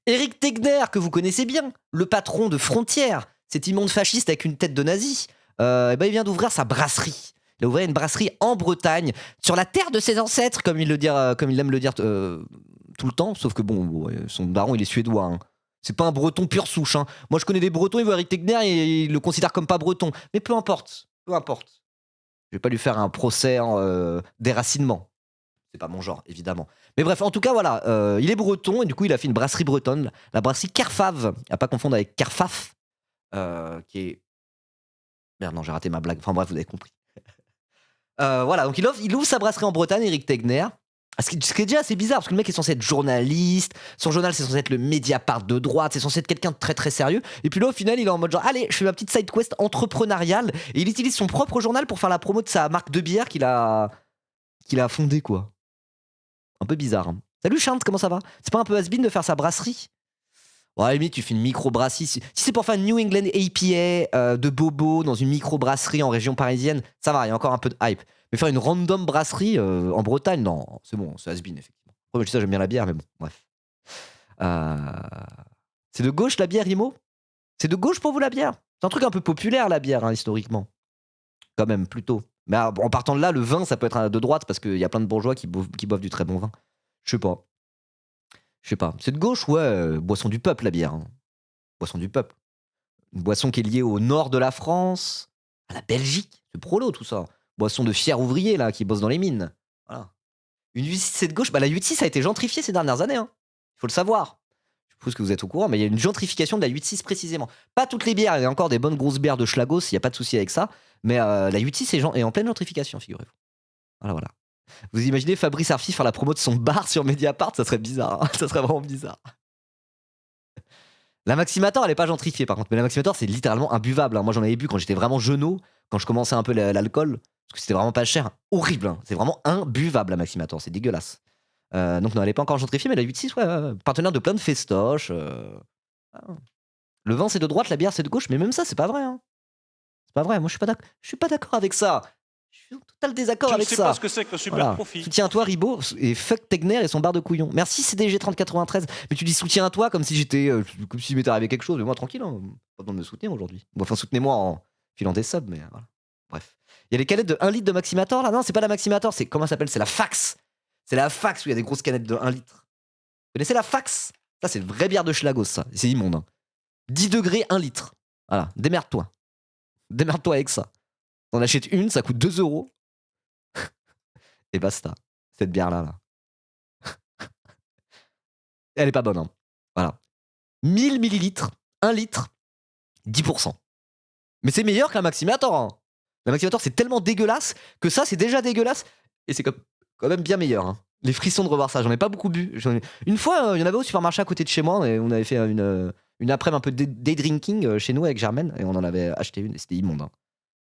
Eric Tegner, que vous connaissez bien, le patron de Frontières, cet immonde fasciste avec une tête de nazi, il vient d'ouvrir sa brasserie. Il a ouvert une brasserie en Bretagne, sur la terre de ses ancêtres, comme il aime le dire tout le temps, sauf que son baron, il est suédois. Hein. C'est pas un breton pure souche. Hein. Moi, je connais des bretons, ils voient Eric Tegner et ils le considèrent comme pas breton. Mais peu importe. Je vais pas lui faire un procès déracinement. C'est pas mon genre, évidemment. Mais bref, en tout cas, voilà. Il est breton et du coup, il a fait une brasserie bretonne, la brasserie Kerfave, à pas confondre avec Kerfaf, qui est... Merde, non, j'ai raté ma blague. Enfin bref, vous avez compris. Voilà, donc il ouvre sa brasserie en Bretagne, Eric Tegner. Ce qui est déjà assez bizarre, parce que le mec est censé être journaliste, son journal c'est censé être le Mediapart de droite, c'est censé être quelqu'un de très très sérieux, et puis là au final il est en mode genre, allez, je fais ma petite side quest entrepreneuriale, et il utilise son propre journal pour faire la promo de sa marque de bière qu'il a fondée, quoi. Un peu bizarre. Hein. Salut Chante, comment ça va? C'est pas un peu has-been de faire sa brasserie? Ouais, à la limite, tu fais une micro-brasserie. Si c'est pour faire une New England APA de bobo dans une micro-brasserie en région parisienne, ça va, il y a encore un peu de hype. Mais faire une random brasserie en Bretagne, non, c'est bon, c'est has-been, effectivement. Après, je dis ça, j'aime bien la bière, mais bon, bref. C'est de gauche la bière, Imo? C'est de gauche pour vous la bière? C'est un truc un peu populaire, la bière, hein, historiquement. Quand même, plutôt. Mais en partant de là, le vin, ça peut être de droite, parce qu'il y a plein de bourgeois qui boivent du très bon vin. Je sais pas. C'est de gauche, ouais. Boisson du peuple, la bière. Hein. Boisson du peuple. Une boisson qui est liée au nord de la France, à la Belgique. C'est prolo, tout ça. Boisson de fiers ouvriers, là, qui bossent dans les mines. Voilà. Une 8-6, c'est de gauche. Bah, la 8-6 a été gentrifiée ces dernières années. Hein. Il faut le savoir. Je suppose que vous êtes au courant, mais il y a une gentrification de la 8-6 précisément. Pas toutes les bières. Il y a encore des bonnes grosses bières de Schlagos. Il n'y a pas de souci avec ça. Mais la 8-6 est en pleine gentrification, figurez-vous. Voilà. Vous imaginez Fabrice Arfi faire la promo de son bar sur Mediapart? Ça serait bizarre. Hein. Ça serait vraiment bizarre. La Maximator, elle est pas gentrifiée par contre, mais la Maximator, c'est littéralement imbuvable. Hein. Moi, j'en avais bu quand j'étais vraiment jeunot, quand je commençais un peu l'alcool, parce que c'était vraiment pas cher. Horrible, hein. C'est vraiment imbuvable la Maximator, c'est dégueulasse. Donc, non, elle est pas encore gentrifiée, mais la 8-6, ouais, partenaire de plein de festoches. Le vin, c'est de droite, la bière, c'est de gauche, mais même ça, c'est pas vrai. Hein. C'est pas vrai, moi, je suis pas d'accord avec ça. Je suis en total désaccord avec ça. Je ne sais pas ce que c'est que le super profit. Soutiens-toi, Ribot, et fuck Tegner et son bar de couillon. Merci CDG 3093. Mais tu dis soutiens-toi comme si j'étais, comme si m'était arrivé quelque chose. Mais moi, tranquille, hein. Pas besoin de me soutenir aujourd'hui. Bon, enfin, soutenez-moi en filant des subs, mais voilà. Bref. Il y a les canettes de 1 litre de Maximator là? Non, c'est pas la Maximator, c'est comment ça s'appelle? C'est la Fax. C'est la Fax où il y a des grosses canettes de 1 litre. Vous connaissez la Fax? Ça, c'est une vraie bière de Schlagos, ça. C'est immonde. Hein. 10 degrés, 1 litre. Voilà, démerde-toi. Démerde-toi avec ça. T'en achètes une, ça coûte 2 euros. Et basta. Cette bière-là, là. Elle est pas bonne. Hein. Voilà. 1000 millilitres, 1 litre, 10%. Mais c'est meilleur qu'un Maximator. Hein. La Maximator, c'est tellement dégueulasse que ça, c'est déjà dégueulasse. Et c'est quand même bien meilleur. Hein. Les frissons de revoir ça. J'en ai pas beaucoup bu. Une fois, il y en avait au supermarché à côté de chez moi. Et on avait fait une après-midi un peu day drinking chez nous avec Germaine. Et on en avait acheté une. Et c'était immonde. Hein.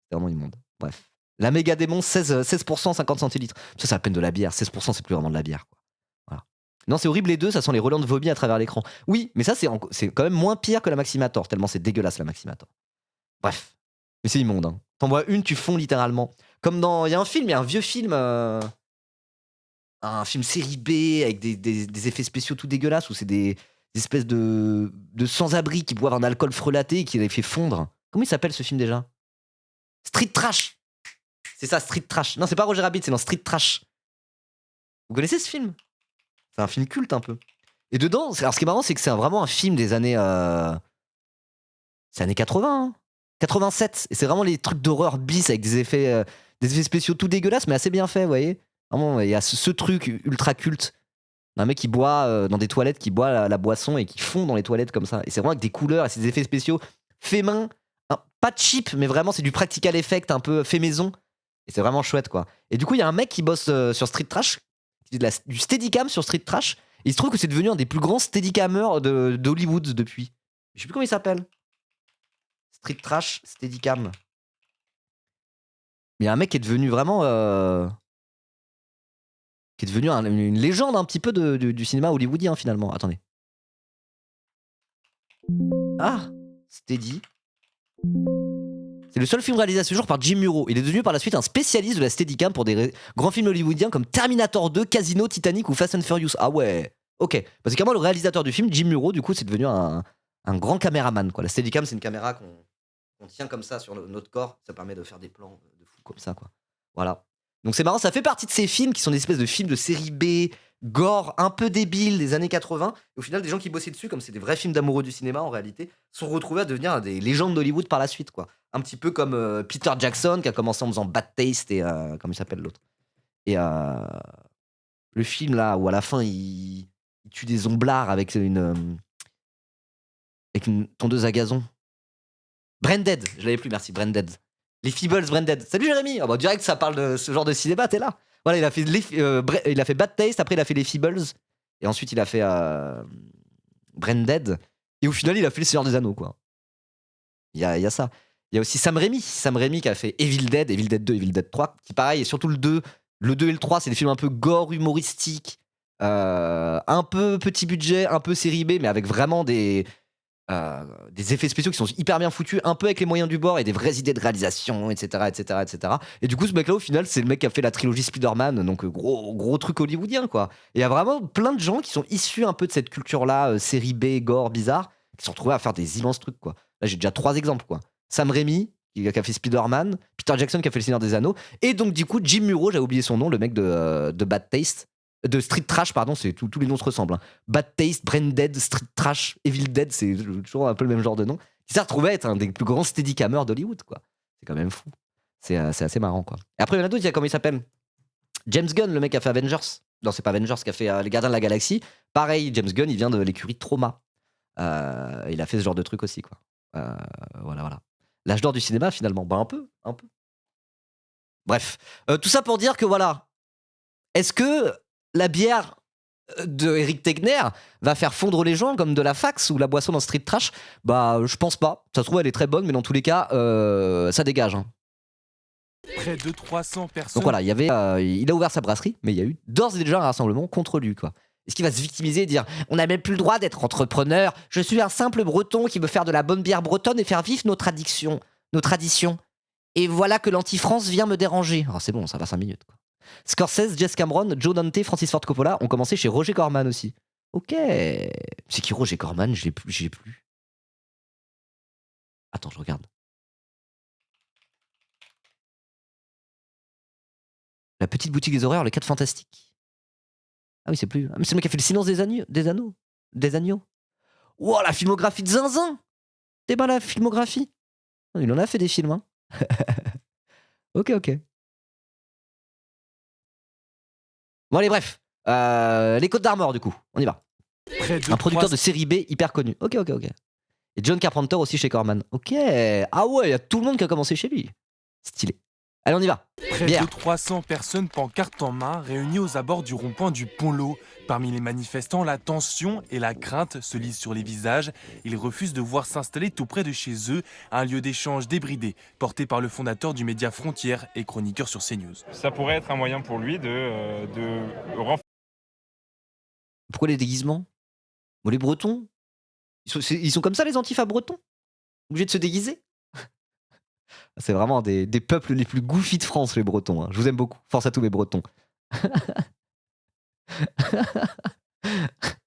C'était vraiment immonde. Bref. La méga démon, 16%, 50 centilitres. Ça, c'est à peine de la bière. 16%, c'est plus vraiment de la bière. Quoi. Voilà. Non, c'est horrible les deux, ça sent les relents de vomi à travers l'écran. Oui, mais ça, c'est quand même moins pire que la Maximator, tellement c'est dégueulasse la Maximator. Bref. Mais c'est immonde. Hein. T'en bois une, tu fonds littéralement. Comme dans. Il y a un vieux film. Un film série B avec des effets spéciaux tout dégueulasses où c'est des espèces de sans-abri qui boivent un alcool frelaté et qui les fait fondre. Comment il s'appelle ce film déjà? Street Trash. C'est ça, Street Trash. Non, c'est pas Roger Rabbit, c'est dans Street Trash. Vous connaissez ce film? C'est un film culte un peu. Et dedans, alors ce qui est marrant, c'est que c'est vraiment un film des années... C'est années 80, hein 87. Et c'est vraiment les trucs d'horreur bis avec des effets spéciaux tout dégueulasses, mais assez bien faits, vous voyez. Vraiment, il y a ce truc ultra culte d'un mec qui boit dans des toilettes, qui boit la boisson et qui fond dans les toilettes comme ça. Et c'est vraiment avec des couleurs et c'est des effets spéciaux faits main. Hein, pas cheap, mais vraiment, c'est du practical effect un peu fait maison. Et c'est vraiment chouette, quoi. Et du coup, il y a un mec qui bosse sur Street Trash, qui fait du steadicam sur Street Trash. Et il se trouve que c'est devenu un des plus grands steadicamers d'Hollywood depuis. Je sais plus comment il s'appelle. Street Trash, steadicam. Il y a un mec qui est devenu vraiment... qui est devenu une légende un petit peu du cinéma hollywoodien, finalement. Attendez. Ah, Steady. C'est le seul film réalisé à ce jour par Jim Muro. Il est devenu par la suite un spécialiste de la Steadicam pour des grands films hollywoodiens comme Terminator 2, Casino, Titanic ou Fast and Furious. Ah ouais. Ok. Parce que moi, le réalisateur du film, Jim Muro, du coup, c'est devenu un grand caméraman, quoi. La Steadicam, c'est une caméra qu'on tient comme ça sur notre corps. Ça permet de faire des plans de fou comme ça, quoi. Voilà. Donc c'est marrant, ça fait partie de ces films qui sont des espèces de films de série B, gore, un peu débiles des années 80. Et au final, des gens qui bossaient dessus, comme c'est des vrais films d'amoureux du cinéma en réalité, sont retrouvés à devenir des légendes d'Hollywood par la suite, quoi. Un petit peu comme Peter Jackson qui a commencé en faisant Bad Taste et comment il s'appelle l'autre. Et le film là où à la fin il tue des zomblards avec une tondeuse à gazon. Branded, je l'avais plus, merci, Branded. Les Feebles Branded. Salut Jérémy. Ah bah direct ça parle de ce genre de cinéma, t'es là. Voilà, il a fait Bad Taste, après il a fait les Feebles et ensuite il a fait Branded et au final il a fait Le Seigneur des Anneaux, quoi. Il y a ça. Il y a aussi Sam Raimi qui a fait Evil Dead 2, Evil Dead 3, qui pareil, et surtout le 2. Le 2 et le 3, c'est des films un peu gore, humoristiques, un peu petit budget, un peu série B, mais avec vraiment des effets spéciaux qui sont hyper bien foutus, un peu avec les moyens du bord et des vraies idées de réalisation, etc. etc., etc. Et du coup, ce mec-là, au final, c'est le mec qui a fait la trilogie Spider-Man, donc gros truc hollywoodien, quoi. Et il y a vraiment plein de gens qui sont issus un peu de cette culture-là, série B, gore, bizarre, qui se sont retrouvés à faire des immenses trucs, quoi. Là, j'ai déjà 3 exemples, quoi. Sam Raimi, qui a fait Spider-Man, Peter Jackson qui a fait Le Seigneur des Anneaux, et donc du coup Jim Muro, j'ai oublié son nom, le mec de Bad Taste, de Street Trash, pardon, c'est tous les noms se ressemblent, hein. Bad Taste, Branded, Street Trash, Evil Dead, c'est toujours un peu le même genre de nom, qui s'est retrouvé à être un des plus grands steadicamers d'Hollywood, quoi. C'est quand même fou. C'est assez marrant, quoi. Et après il y en a d'autres, il y a comment il s'appelle, James Gunn, le mec qui a fait Avengers. Non, c'est pas Avengers, qui a fait Les Gardiens de la Galaxie. Pareil, James Gunn, il vient de l'écurie Trauma. Il a fait ce genre de truc aussi, quoi. Voilà. L'âge d'or du cinéma, finalement. Bah, un peu. Bref. Tout ça pour dire que voilà. Est-ce que la bière de Eric Tegner va faire fondre les gens comme de la Fax ou la boisson dans Street Trash? Bah, je pense pas. Ça se trouve, elle est très bonne, mais dans tous les cas, ça dégage, hein. Près de 300 Donc personnes. voilà, il a ouvert sa brasserie, mais il y a eu d'ores et déjà un rassemblement contre lui, quoi. Est-ce qu'il va se victimiser et dire on n'a même plus le droit d'être entrepreneur, je suis un simple breton qui veut faire de la bonne bière bretonne et faire vivre nos traditions. Et voilà que l'anti-France vient me déranger. Alors c'est bon, ça va 5 minutes, quoi. Scorsese, Jess Cameron, Joe Dante, Francis Ford Coppola ont commencé chez Roger Corman aussi. Ok. C'est qui Roger Corman? J'ai plus. Attends, je regarde. La petite boutique des horreurs, les 4 fantastiques. Ah oui, c'est plus. Ah, mais c'est le mec qui a fait le silence des agneaux. Wow, la filmographie de Zinzin. T'es pas la filmographie. Il en a fait des films, hein. Ok. Bon allez, bref. Les Côtes d'Armor, du coup. On y va. Un producteur de série B hyper connu. Ok. Et John Carpenter aussi chez Corman. Ok. Ah ouais, il y a tout le monde qui a commencé chez lui. Stylé. Allez, on y va. Près Bière. de 300 personnes pancartes en main réunies aux abords du rond-point du Pont-L'Eau. Parmi les manifestants, la tension et la crainte se lisent sur les visages. Ils refusent de voir s'installer tout près de chez eux un lieu d'échange débridé, porté par le fondateur du média Frontières et chroniqueur sur CNews. Ça pourrait être un moyen pour lui de renforcer. Pourquoi les déguisements? Bon, les Bretons, ils sont comme ça, les antifas bretons? Obligés de se déguiser? C'est vraiment des peuples les plus goofy de France, les Bretons, hein. Je vous aime beaucoup. Force à tous mes Bretons.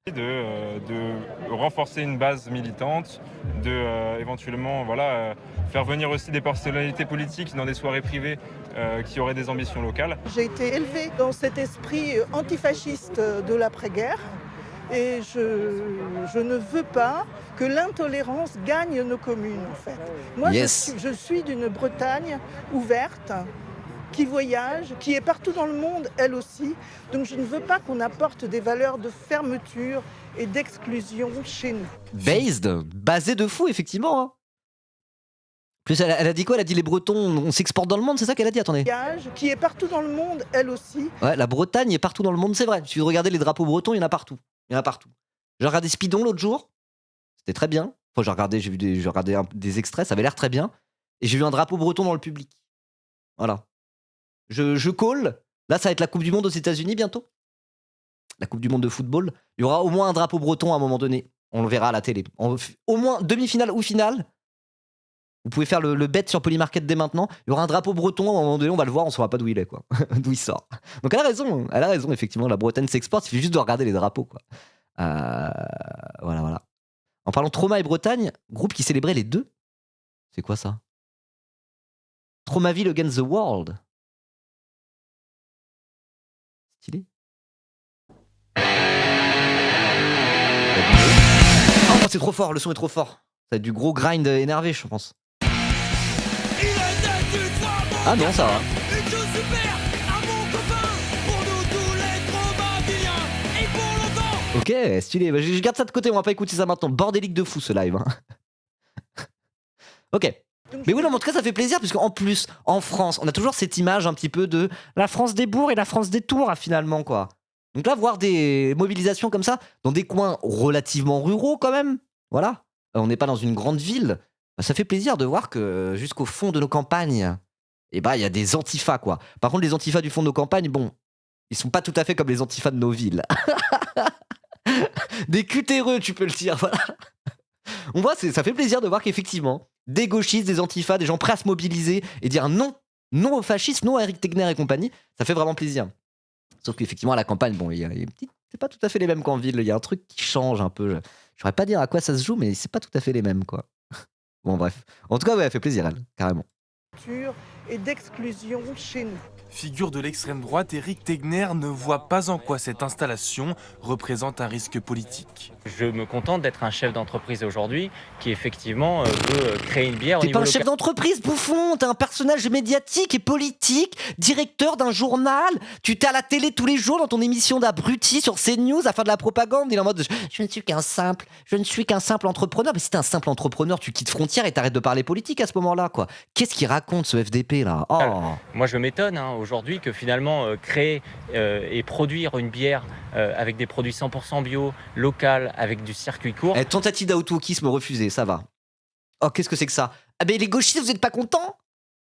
De renforcer une base militante, éventuellement faire venir aussi des personnalités politiques dans des soirées privées qui auraient des ambitions locales. J'ai été élevée dans cet esprit antifasciste de l'après-guerre et je ne veux pas que l'intolérance gagne nos communes, en fait. Moi, Yes. je suis d'une Bretagne ouverte, qui voyage, qui est partout dans le monde, elle aussi. Donc je ne veux pas qu'on apporte des valeurs de fermeture et d'exclusion chez nous. Basé de fou, effectivement, hein. Plus elle a dit quoi? Elle a dit les Bretons, on s'exporte dans le monde, c'est ça qu'elle a dit? Attendez. Voyage, qui est partout dans le monde, elle aussi. Ouais, la Bretagne est partout dans le monde, c'est vrai. Il suffit de regarder les drapeaux bretons, il y en a partout. J'ai regardé Spidon l'autre jour, c'était très bien. Enfin, j'ai regardé des extraits, ça avait l'air très bien. Et j'ai vu un drapeau breton dans le public. Voilà. Je call. Là, ça va être la Coupe du Monde aux États-Unis bientôt. La Coupe du Monde de football. Il y aura au moins un drapeau breton à un moment donné. On le verra à la télé. Au moins demi-finale ou finale. Vous pouvez faire le bet sur Polymarket dès maintenant. Il y aura un drapeau breton à un moment donné, on va le voir, on saura pas d'où il est, quoi. D'où il sort. Donc elle a raison, effectivement. La Bretagne s'exporte, il suffit juste de regarder les drapeaux, quoi. Voilà, voilà. En parlant Trauma et Bretagne, groupe qui célébrait les deux. C'est quoi ça? Traumaville Against the World. Stylé. Oh, c'est trop fort, le son est trop fort. Ça va être du gros grind énervé, je pense. Ah non, ça va. Ok, stylé. Bah, je garde ça de côté, on va pas écouter ça maintenant. Bordélique de fou ce live. Hein. Ok. Mais oui, non, mais en tout cas, ça fait plaisir, puisque en plus, en France, on a toujours cette image un petit peu de la France des bourgs et la France des tours, finalement, quoi. Donc là, voir des mobilisations comme ça, dans des coins relativement ruraux, quand même, voilà. On n'est pas dans une grande ville. Bah, ça fait plaisir de voir que jusqu'au fond de nos campagnes, il y a des antifas, quoi. Par contre, les antifas du fond de nos campagnes, bon, ils sont pas tout à fait comme les antifas de nos villes. Des cutéreux, tu peux le dire, voilà. On voit, ça fait plaisir de voir qu'effectivement, des gauchistes, des antifas, des gens prêts à se mobiliser et dire non, non au fascisme, non à Eric Tegner et compagnie, ça fait vraiment plaisir. Sauf qu'effectivement, à la campagne, bon, c'est pas tout à fait les mêmes qu'en ville, il y a un truc qui change un peu. Je saurais pas dire à quoi ça se joue, mais c'est pas tout à fait les mêmes, quoi. Bon, bref. En tout cas, ouais, elle fait plaisir, elle, carrément. Et d'exclusion chez nous. Figure de l'extrême droite, Éric Tegner ne voit pas en quoi cette installation représente un risque politique. Je me contente d'être un chef d'entreprise aujourd'hui qui effectivement veut créer une bière au T'es niveau pas un local. chef d'entreprise, bouffon. T'es un personnage médiatique et politique, directeur d'un journal. Tu t'es à la télé tous les jours dans ton émission d'abruti sur CNews à faire de la propagande. Il est en mode je ne suis qu'un simple entrepreneur. Mais si t'es un simple entrepreneur, tu quittes Frontières et t'arrêtes de parler politique à ce moment-là, quoi. Qu'est-ce qu'il raconte ce FDP là? Oh. Moi je m'étonne aujourd'hui que finalement créer et produire une bière avec des produits 100% bio, local, avec du circuit court. Tentative d'autoquisme refusée, ça va. Oh, qu'est-ce que c'est que ça? Ah ben les gauchistes, vous êtes pas contents?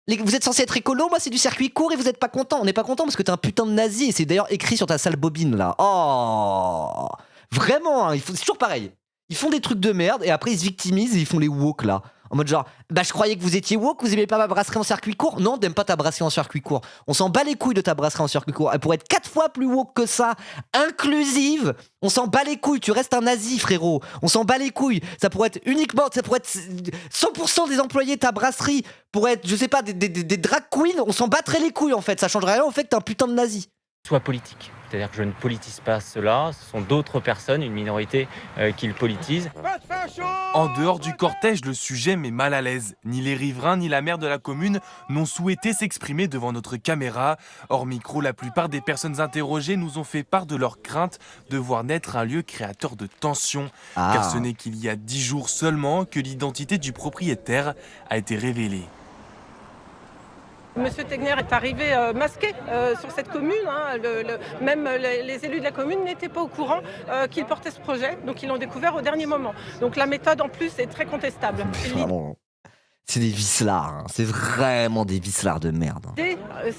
Vous êtes censé être écolo, moi c'est du circuit court et vous êtes pas contents. On n'est pas contents parce que t'es un putain de nazi et c'est d'ailleurs écrit sur ta sale bobine là. Oh, vraiment, hein, c'est toujours pareil. Ils font des trucs de merde et après ils se victimisent et ils font les woke là. En mode genre, bah je croyais que vous étiez woke, vous aimez pas ma brasserie en circuit court? Non, t'aimes pas ta brasserie en circuit court. On s'en bat les couilles de ta brasserie en circuit court. Elle pourrait être 4 fois plus woke que ça, inclusive. On s'en bat les couilles, tu restes un nazi frérot. On s'en bat les couilles. Ça pourrait être 100% des employés de ta brasserie pourraient être, je sais pas, des drag queens. On s'en battrait les couilles en fait. Ça changerait rien au fait que t'es un putain de nazi. Soit politique. C'est-à-dire que je ne politise pas cela, ce sont d'autres personnes, une minorité qui le politisent. En dehors du cortège, le sujet met mal à l'aise. Ni les riverains ni la maire de la commune n'ont souhaité s'exprimer devant notre caméra. Hors micro, la plupart des personnes interrogées nous ont fait part de leur crainte de voir naître un lieu créateur de tensions. Car ce n'est qu'il y a 10 jours seulement que l'identité du propriétaire a été révélée. Monsieur Tegner est arrivé masqué sur cette commune. Même les élus de la commune n'étaient pas au courant qu'il portait ce projet. Donc ils l'ont découvert au dernier moment. Donc la méthode en plus est très contestable. Vraiment, c'est des vicelards. Hein. C'est vraiment des vicelards de merde.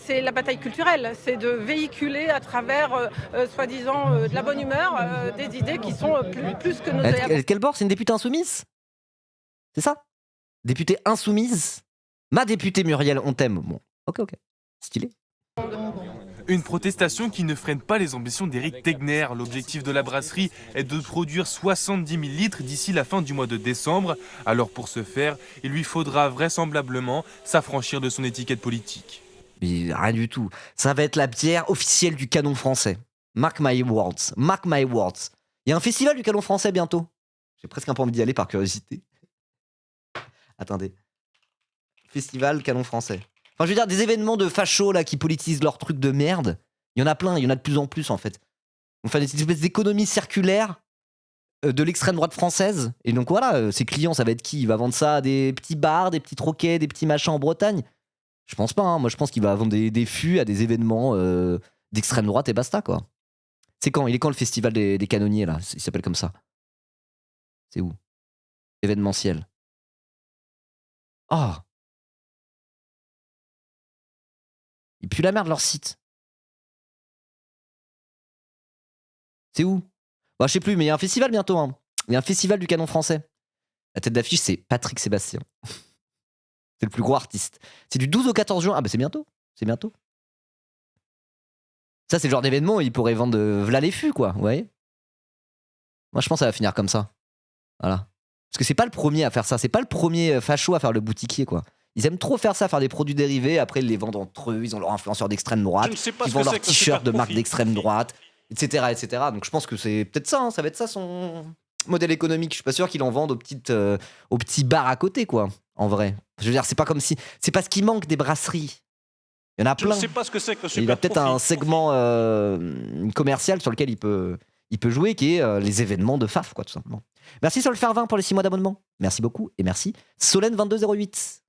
C'est la bataille culturelle. C'est de véhiculer à travers, soi-disant, de la bonne humeur, des idées qui sont plus que nos... Quel bord? C'est une députée insoumise? C'est ça? Députée insoumise? Ma députée Muriel, on t'aime. Bon, ok. Stylé. Une protestation qui ne freine pas les ambitions d'Éric Tegner. L'objectif de la brasserie est de produire 70 000 litres d'ici la fin du mois de décembre. Alors pour ce faire, il lui faudra vraisemblablement s'affranchir de son étiquette politique. Mais rien du tout. Ça va être la bière officielle du canon français. Mark my words. Mark my words. Il y a un festival du canon français bientôt. J'ai presque un peu envie d'y aller par curiosité. Attendez. Festival canon français. Enfin, je veux dire, des événements de fachos là qui politisent leurs trucs de merde. Il y en a plein, il y en a de plus en plus en fait. On fait des espèces d'économies circulaires de l'extrême droite française. Et donc voilà, ses clients, ça va être qui? Il va vendre ça à des petits bars, des petits troquets, des petits machins en Bretagne? Je pense pas, hein. Moi je pense qu'il va vendre des fûts à des événements d'extrême droite et basta quoi. C'est quand? Il est quand le festival des canonniers là? Il s'appelle comme ça. C'est où? Événementiel. Oh! Il pue la merde leur site. C'est où? Bah, je sais plus, mais il y a un festival bientôt. Hein. Il y a un festival du canon français. La tête d'affiche, c'est Patrick Sébastien. C'est le plus gros artiste. C'est du 12 au 14 juin. Ah bah c'est bientôt. C'est bientôt. Ça, c'est le genre d'événement où il pourrait vendre v'là les fûts, quoi. Vous voyez? Moi, je pense que ça va finir comme ça. Voilà. Parce que c'est pas le premier à faire ça. C'est pas le premier facho à faire le boutiquier, quoi. Ils aiment trop faire ça, faire des produits dérivés. Après, ils les vendent entre eux. Ils ont leur influenceur d'extrême droite. Ils vendent leurs t-shirts de marque d'extrême droite, etc., etc. Donc, je pense que c'est peut-être ça. Ça va être ça son modèle économique. Je suis pas sûr qu'ils en vendent aux petits bars à côté, quoi. En vrai. Je veux dire, c'est pas comme si. C'est parce qu'il manque des brasseries. Il y en a plein. Je ne sais pas ce que c'est que le super Il a peut-être un segment commercial sur lequel il peut jouer, qui est les événements de FAF, quoi, tout simplement. Merci Solfer20 pour les 6 mois d'abonnement. Merci beaucoup et merci Solène2208.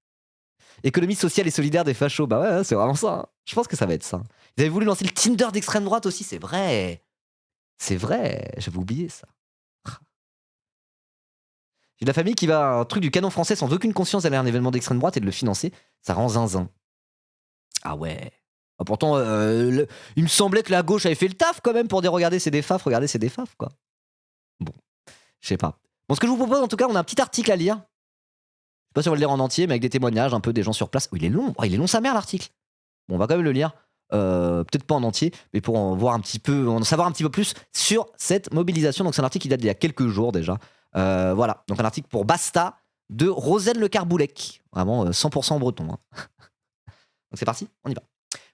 Économie sociale et solidaire des fachos. Bah ouais, c'est vraiment ça. Hein. Je pense que ça va être ça. Vous avez voulu lancer le Tinder d'extrême droite aussi, c'est vrai. C'est vrai, j'avais oublié ça. J'ai de la famille qui va à un truc du canon français sans aucune conscience d'aller à un événement d'extrême droite et de le financer. Ça rend zinzin. Ah ouais. Ah, pourtant, il me semblait que la gauche avait fait le taf quand même pour dire regardez, c'est des faf, regardez, c'est des faf, quoi. Bon, je sais pas. Bon, ce que je vous propose, en tout cas, on a un petit article à lire. Je sais pas si on va le lire en entier, mais avec des témoignages un peu des gens sur place. Oh, il est long. Oh, il est long sa mère, l'article. Bon, on va quand même le lire. Peut-être pas en entier, mais pour en voir un petit peu, en savoir un petit peu plus sur cette mobilisation. Donc, c'est un article qui date d'il y a quelques jours déjà. Voilà. Donc, un article pour Basta de Roselle Le Carboulec. Vraiment 100% breton. Hein. Donc, c'est parti, on y va.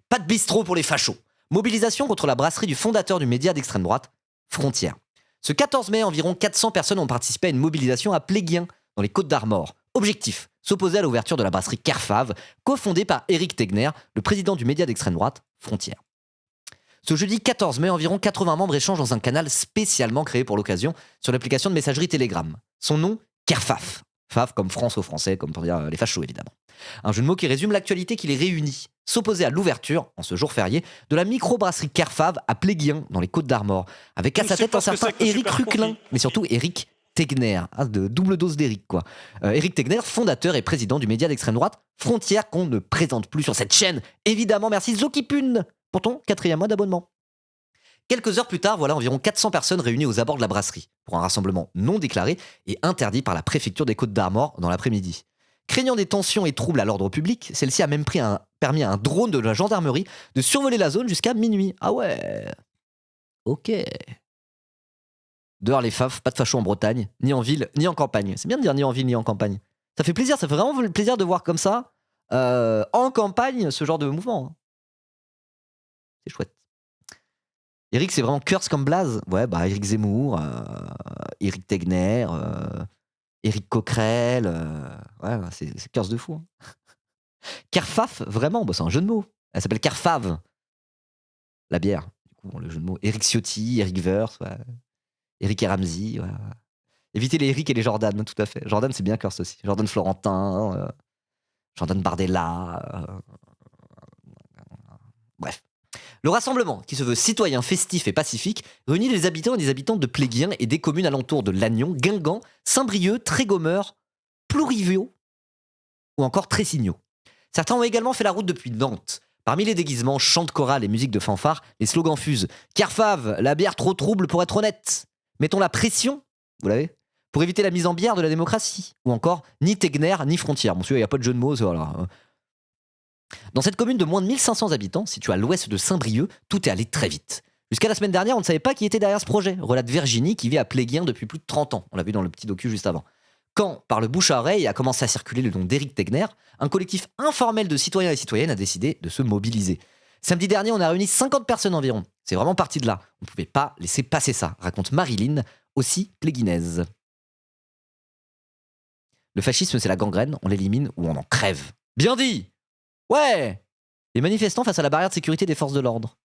Pas de bistrot pour les fachos. Mobilisation contre la brasserie du fondateur du média d'extrême droite, Frontières. Ce 14 mai, environ 400 personnes ont participé à une mobilisation à Pléguien, dans les Côtes-d'Armor. Objectif, s'opposer à l'ouverture de la brasserie Kerfave, cofondée par Éric Tegner, le président du média d'extrême droite, Frontières. Ce jeudi 14 mai, environ 80 membres échangent dans un canal spécialement créé pour l'occasion sur l'application de messagerie Telegram. Son nom, Kerfaf. Faf comme France aux Français, comme pour dire les fachos évidemment. Un jeu de mots qui résume l'actualité qui les réunit. S'opposer à l'ouverture, en ce jour férié, de la microbrasserie Kerfave à Pléguien, dans les Côtes-d'Armor, avec à sa tête un certain Éric Ruquelin, mais surtout Éric Tegner, de double dose d'Éric, quoi. Éric Tegner, fondateur et président du média d'extrême droite, Frontières, qu'on ne présente plus sur cette chaîne. Évidemment, merci Zokipun pour ton 4e mois d'abonnement. Quelques heures plus tard, voilà environ 400 personnes réunies aux abords de la brasserie, pour un rassemblement non déclaré et interdit par la préfecture des Côtes-d'Armor dans l'après-midi. Craignant des tensions et troubles à l'ordre public, celle-ci a même permis à un drone de la gendarmerie de survoler la zone jusqu'à minuit. Ah ouais. Ok. Dehors les faf, pas de fachos en Bretagne, ni en ville, ni en campagne. C'est bien de dire ni en ville, ni en campagne. Ça fait plaisir, ça fait vraiment plaisir de voir comme ça, en campagne, ce genre de mouvement. Hein. C'est chouette. Éric, c'est vraiment curse comme blaze. Ouais, bah Éric Zemmour, Éric Tegner, Éric Coquerel. Ouais, c'est curse de fou. Hein. Kerfaf, vraiment, bah, c'est un jeu de mots. Elle s'appelle Kerfave. La bière. Du coup, bon, le jeu de mots. Éric Ciotti, Éric Verse, ouais. Éric et Ramsey. Ouais. Évitez les Éric et les Jordan, tout à fait. Jordan, c'est bien curse aussi. Jordan Florentin, Jordan Bardella. Bref. Le rassemblement, qui se veut citoyen, festif et pacifique, réunit les habitants et les habitantes de Pléguien et des communes alentours de Lannion, Guingamp, Saint-Brieuc, Trégomeur, Plourivio ou encore Tressigno. Certains ont également fait la route depuis Nantes. Parmi les déguisements, chants de chorale et musique de fanfare, les slogans fusent. Kerfave, la bière trop trouble pour être honnête. Mettons la pression, vous l'avez, pour éviter la mise en bière de la démocratie. Ou encore, ni Tegner, ni Frontières. Bon, il n'y a pas de jeu de mots, voilà. Dans cette commune de moins de 1500 habitants, située à l'ouest de Saint-Brieuc, tout est allé très vite. Jusqu'à la semaine dernière, on ne savait pas qui était derrière ce projet, relate Virginie qui vit à Pléguien depuis plus de 30 ans. On l'a vu dans le petit docu juste avant. Quand, par le bouche à oreille, a commencé à circuler le nom d'Éric Tegner, un collectif informel de citoyens et citoyennes a décidé de se mobiliser. Samedi dernier, on a réuni 50 personnes environ. C'est vraiment parti de là. On ne pouvait pas laisser passer ça, raconte Marilyn, aussi pléguinaise. Le fascisme, c'est la gangrène, on l'élimine ou on en crève. Bien dit! Ouais! Les manifestants face à la barrière de sécurité des forces de l'ordre.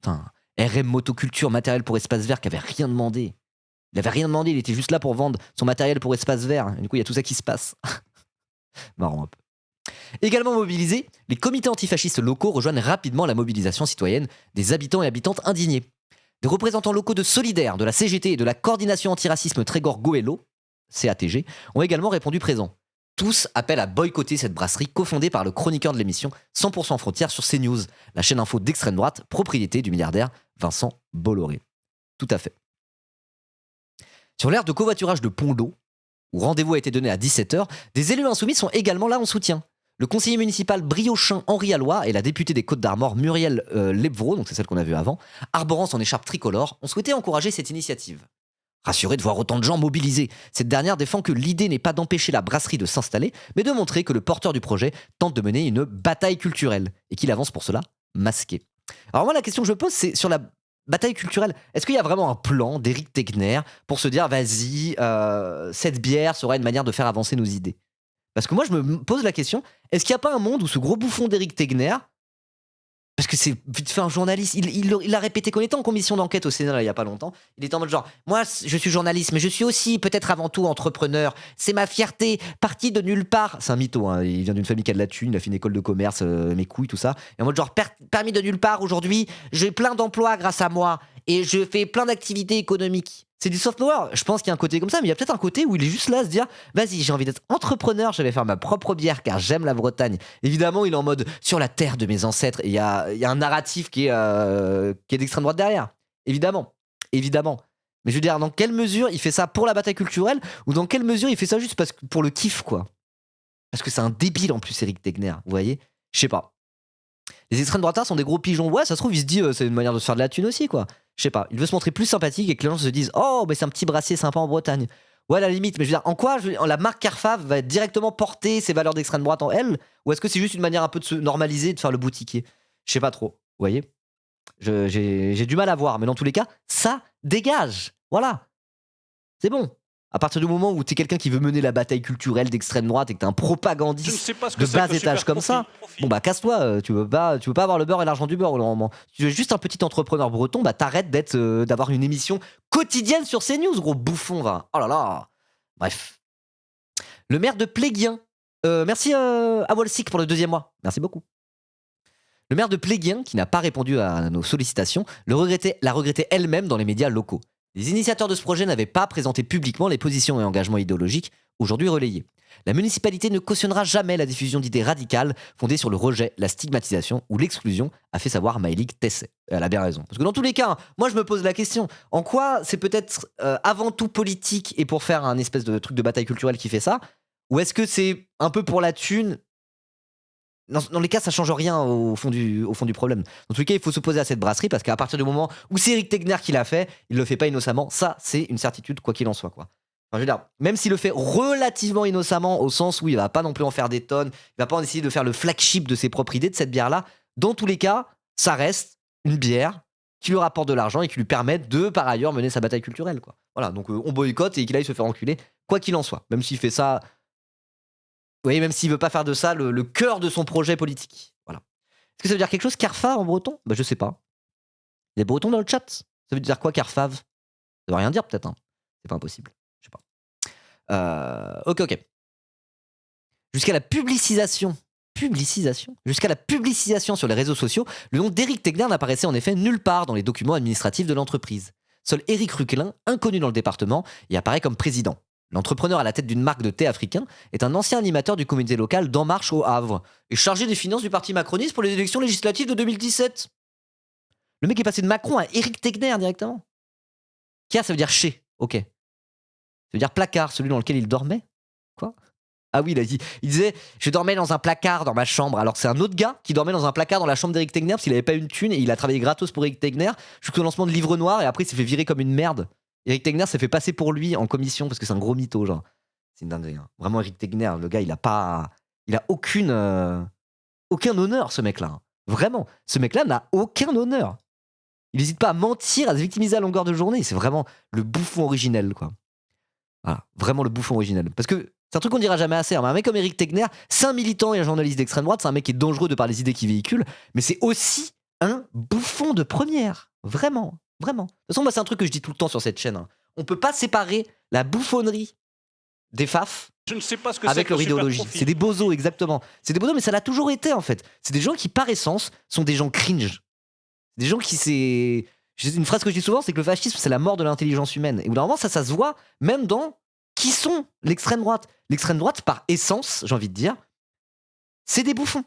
Enfin, RM Motoculture, matériel pour espace vert, qui avait rien demandé. Il avait rien demandé, il était juste là pour vendre son matériel pour espace vert. Et du coup, il y a tout ça qui se passe. Marrant un peu. Également mobilisés, les comités antifascistes locaux rejoignent rapidement la mobilisation citoyenne des habitants et habitantes indignés. Des représentants locaux de Solidaire, de la CGT et de la coordination antiracisme Trégor-Goëlo, CATG, ont également répondu présents. Tous appellent à boycotter cette brasserie cofondée par le chroniqueur de l'émission 100% Frontières sur CNews, la chaîne info d'extrême droite, propriété du milliardaire Vincent Bolloré. Tout à fait. Sur l'aire de covoiturage de Pont-d'Eau, où rendez-vous a été donné à 17h, des élus insoumis sont également là en soutien. Le conseiller municipal briochin Henri Alloy et la députée des Côtes-d'Armor Muriel Lebvro, donc c'est celle qu'on a vue avant, arborant son écharpe tricolore, ont souhaité encourager cette initiative. rassurée de voir autant de gens mobilisés. Cette dernière défend que l'idée n'est pas d'empêcher la brasserie de s'installer, mais de montrer que le porteur du projet tente de mener une bataille culturelle et qu'il avance pour cela masqué. Alors moi, la question que je pose, c'est sur la bataille culturelle. Est-ce qu'il y a vraiment un plan d'Éric Tegner pour se dire, vas-y, cette bière sera une manière de faire avancer nos idées? Parce que moi, je me pose la question, est-ce qu'il n'y a pas un monde où ce gros bouffon d'Éric Tegner, parce que c'est vite fait un journaliste, il l'a répété qu'on était en commission d'enquête au Sénat là, il n'y a pas longtemps, il était en mode genre, moi je suis journaliste, mais je suis aussi peut-être avant tout entrepreneur, c'est ma fierté, parti de nulle part. C'est un mytho, hein. Il vient d'une famille qui a de la thune, il a fait une école de commerce, mes couilles, tout ça, et en mode genre, permis de nulle part aujourd'hui, j'ai plein d'emplois grâce à moi, et je fais plein d'activités économiques. C'est du soft power. Je pense qu'il y a un côté comme ça, mais il y a peut-être un côté où il est juste là à se dire, vas-y, j'ai envie d'être entrepreneur, je vais faire ma propre bière car j'aime la Bretagne. Évidemment, il est en mode sur la terre de mes ancêtres. Et il y a un narratif qui est d'extrême droite derrière. Évidemment. Mais je veux dire, dans quelle mesure il fait ça pour la bataille culturelle ou dans quelle mesure il fait ça juste pour le kiff, quoi. Parce que c'est un débile en plus, Éric Tegner. Vous voyez? Je sais pas. Les extrêmes droitards sont des gros pigeons. Ouais, ça se trouve, il se dit, c'est une manière de se faire de la thune aussi, quoi. Je sais pas. Il veut se montrer plus sympathique et que les gens se disent, oh, mais c'est un petit brassier sympa en Bretagne. Ouais, à la limite, mais je veux dire, en quoi la marque Carfav va directement porter ses valeurs d'extrême droite en elle? Ou est-ce que c'est juste une manière un peu de se normaliser et de faire le boutiquier? Je sais pas trop. Vous voyez? J'ai du mal à voir, mais dans tous les cas, ça dégage. Voilà. C'est bon. À partir du moment où tu es quelqu'un qui veut mener la bataille culturelle d'extrême droite et que tu es un propagandiste de bas étage comme ça, bon bah casse-toi, tu veux pas avoir le beurre et l'argent du beurre au moment. Tu es juste un petit entrepreneur breton, bah t'arrêtes d'avoir une émission quotidienne sur CNews, gros bouffon, va. Oh là là. Bref. Le maire de Pléguien. Merci à Wolsic pour le 2e mois. Merci beaucoup. Le maire de Pléguien, qui n'a pas répondu à nos sollicitations, l'a regretté elle-même dans les médias locaux. Les initiateurs de ce projet n'avaient pas présenté publiquement les positions et engagements idéologiques aujourd'hui relayés. La municipalité ne cautionnera jamais la diffusion d'idées radicales fondées sur le rejet, la stigmatisation ou l'exclusion, a fait savoir Maëlys Tesset. Elle a bien raison. Parce que dans tous les cas, moi je me pose la question, en quoi c'est peut-être avant tout politique et pour faire un espèce de truc de bataille culturelle qui fait ça? Ou est-ce que c'est un peu pour la thune? Dans les cas, ça change rien au fond du problème. Dans tous les cas, il faut s'opposer à cette brasserie parce qu'à partir du moment où c'est Éric Tegner qui l'a fait, il le fait pas innocemment. Ça, c'est une certitude, quoi qu'il en soit, quoi. Enfin, je veux dire, même s'il le fait relativement innocemment, au sens où il va pas non plus en faire des tonnes, il va pas en essayer de faire le flagship de ses propres idées de cette bière-là. Dans tous les cas, ça reste une bière qui lui rapporte de l'argent et qui lui permet de, par ailleurs, mener sa bataille culturelle, quoi. Voilà, donc on boycotte et qu'il aille se faire enculer, quoi qu'il en soit. Même s'il fait ça. Vous voyez, même s'il veut pas faire de ça le cœur de son projet politique. Voilà. Est-ce que ça veut dire quelque chose, Carfav en breton? Bah je sais pas. Il y a des bretons dans le chat. Ça veut dire quoi, Carfav? Ça veut rien dire peut-être, hein. C'est pas impossible. Je sais pas. Ok. Jusqu'à la publicisation sur les réseaux sociaux, le nom d'Éric Tegner n'apparaissait en effet nulle part dans les documents administratifs de l'entreprise. Seul Éric Ruquelin, inconnu dans le département, y apparaît comme président. L'entrepreneur à la tête d'une marque de thé africain est un ancien animateur du comité local d'En Marche au Havre et chargé des finances du parti macroniste pour les élections législatives de 2017. Le mec est passé de Macron à Éric Tegner directement. Kia, ça veut dire chez. Ok. Ça veut dire placard, celui dans lequel il dormait. Quoi? Ah oui, il disait je dormais dans un placard dans ma chambre. Alors c'est un autre gars qui dormait dans un placard dans la chambre d'Éric Tegner parce qu'il avait pas une thune et il a travaillé gratos pour Éric Tegner jusqu'au lancement de Livre Noir et après il s'est fait virer comme une merde. Éric Tegner s'est fait passer pour lui en commission parce que c'est un gros mytho, genre. C'est une dinguerie. Hein. Vraiment, Éric Tegner, le gars, il a aucun honneur, ce mec-là. Hein. Vraiment, ce mec-là n'a aucun honneur. Il n'hésite pas à mentir, à se victimiser à longueur de journée. C'est vraiment le bouffon originel, quoi. Voilà, vraiment le bouffon originel. Parce que c'est un truc qu'on dira jamais assez. Hein. Mais un mec comme Éric Tegner, c'est un militant et un journaliste d'extrême droite. C'est un mec qui est dangereux de par les idées qu'il véhicule. Mais c'est aussi un bouffon de première. Vraiment. Vraiment. De toute façon, moi, c'est un truc que je dis tout le temps sur cette chaîne. Hein. On peut pas séparer la bouffonnerie des faf avec leur idéologie. C'est des bozos, exactement. C'est des bozos, mais ça l'a toujours été, en fait. C'est des gens qui, par essence, sont des gens cringe. Des gens qui, c'est... Une phrase que je dis souvent, c'est que le fascisme, c'est la mort de l'intelligence humaine. Et au bout d'un moment, ça se voit même dans qui sont l'extrême droite. L'extrême droite, par essence, j'ai envie de dire, c'est des bouffons.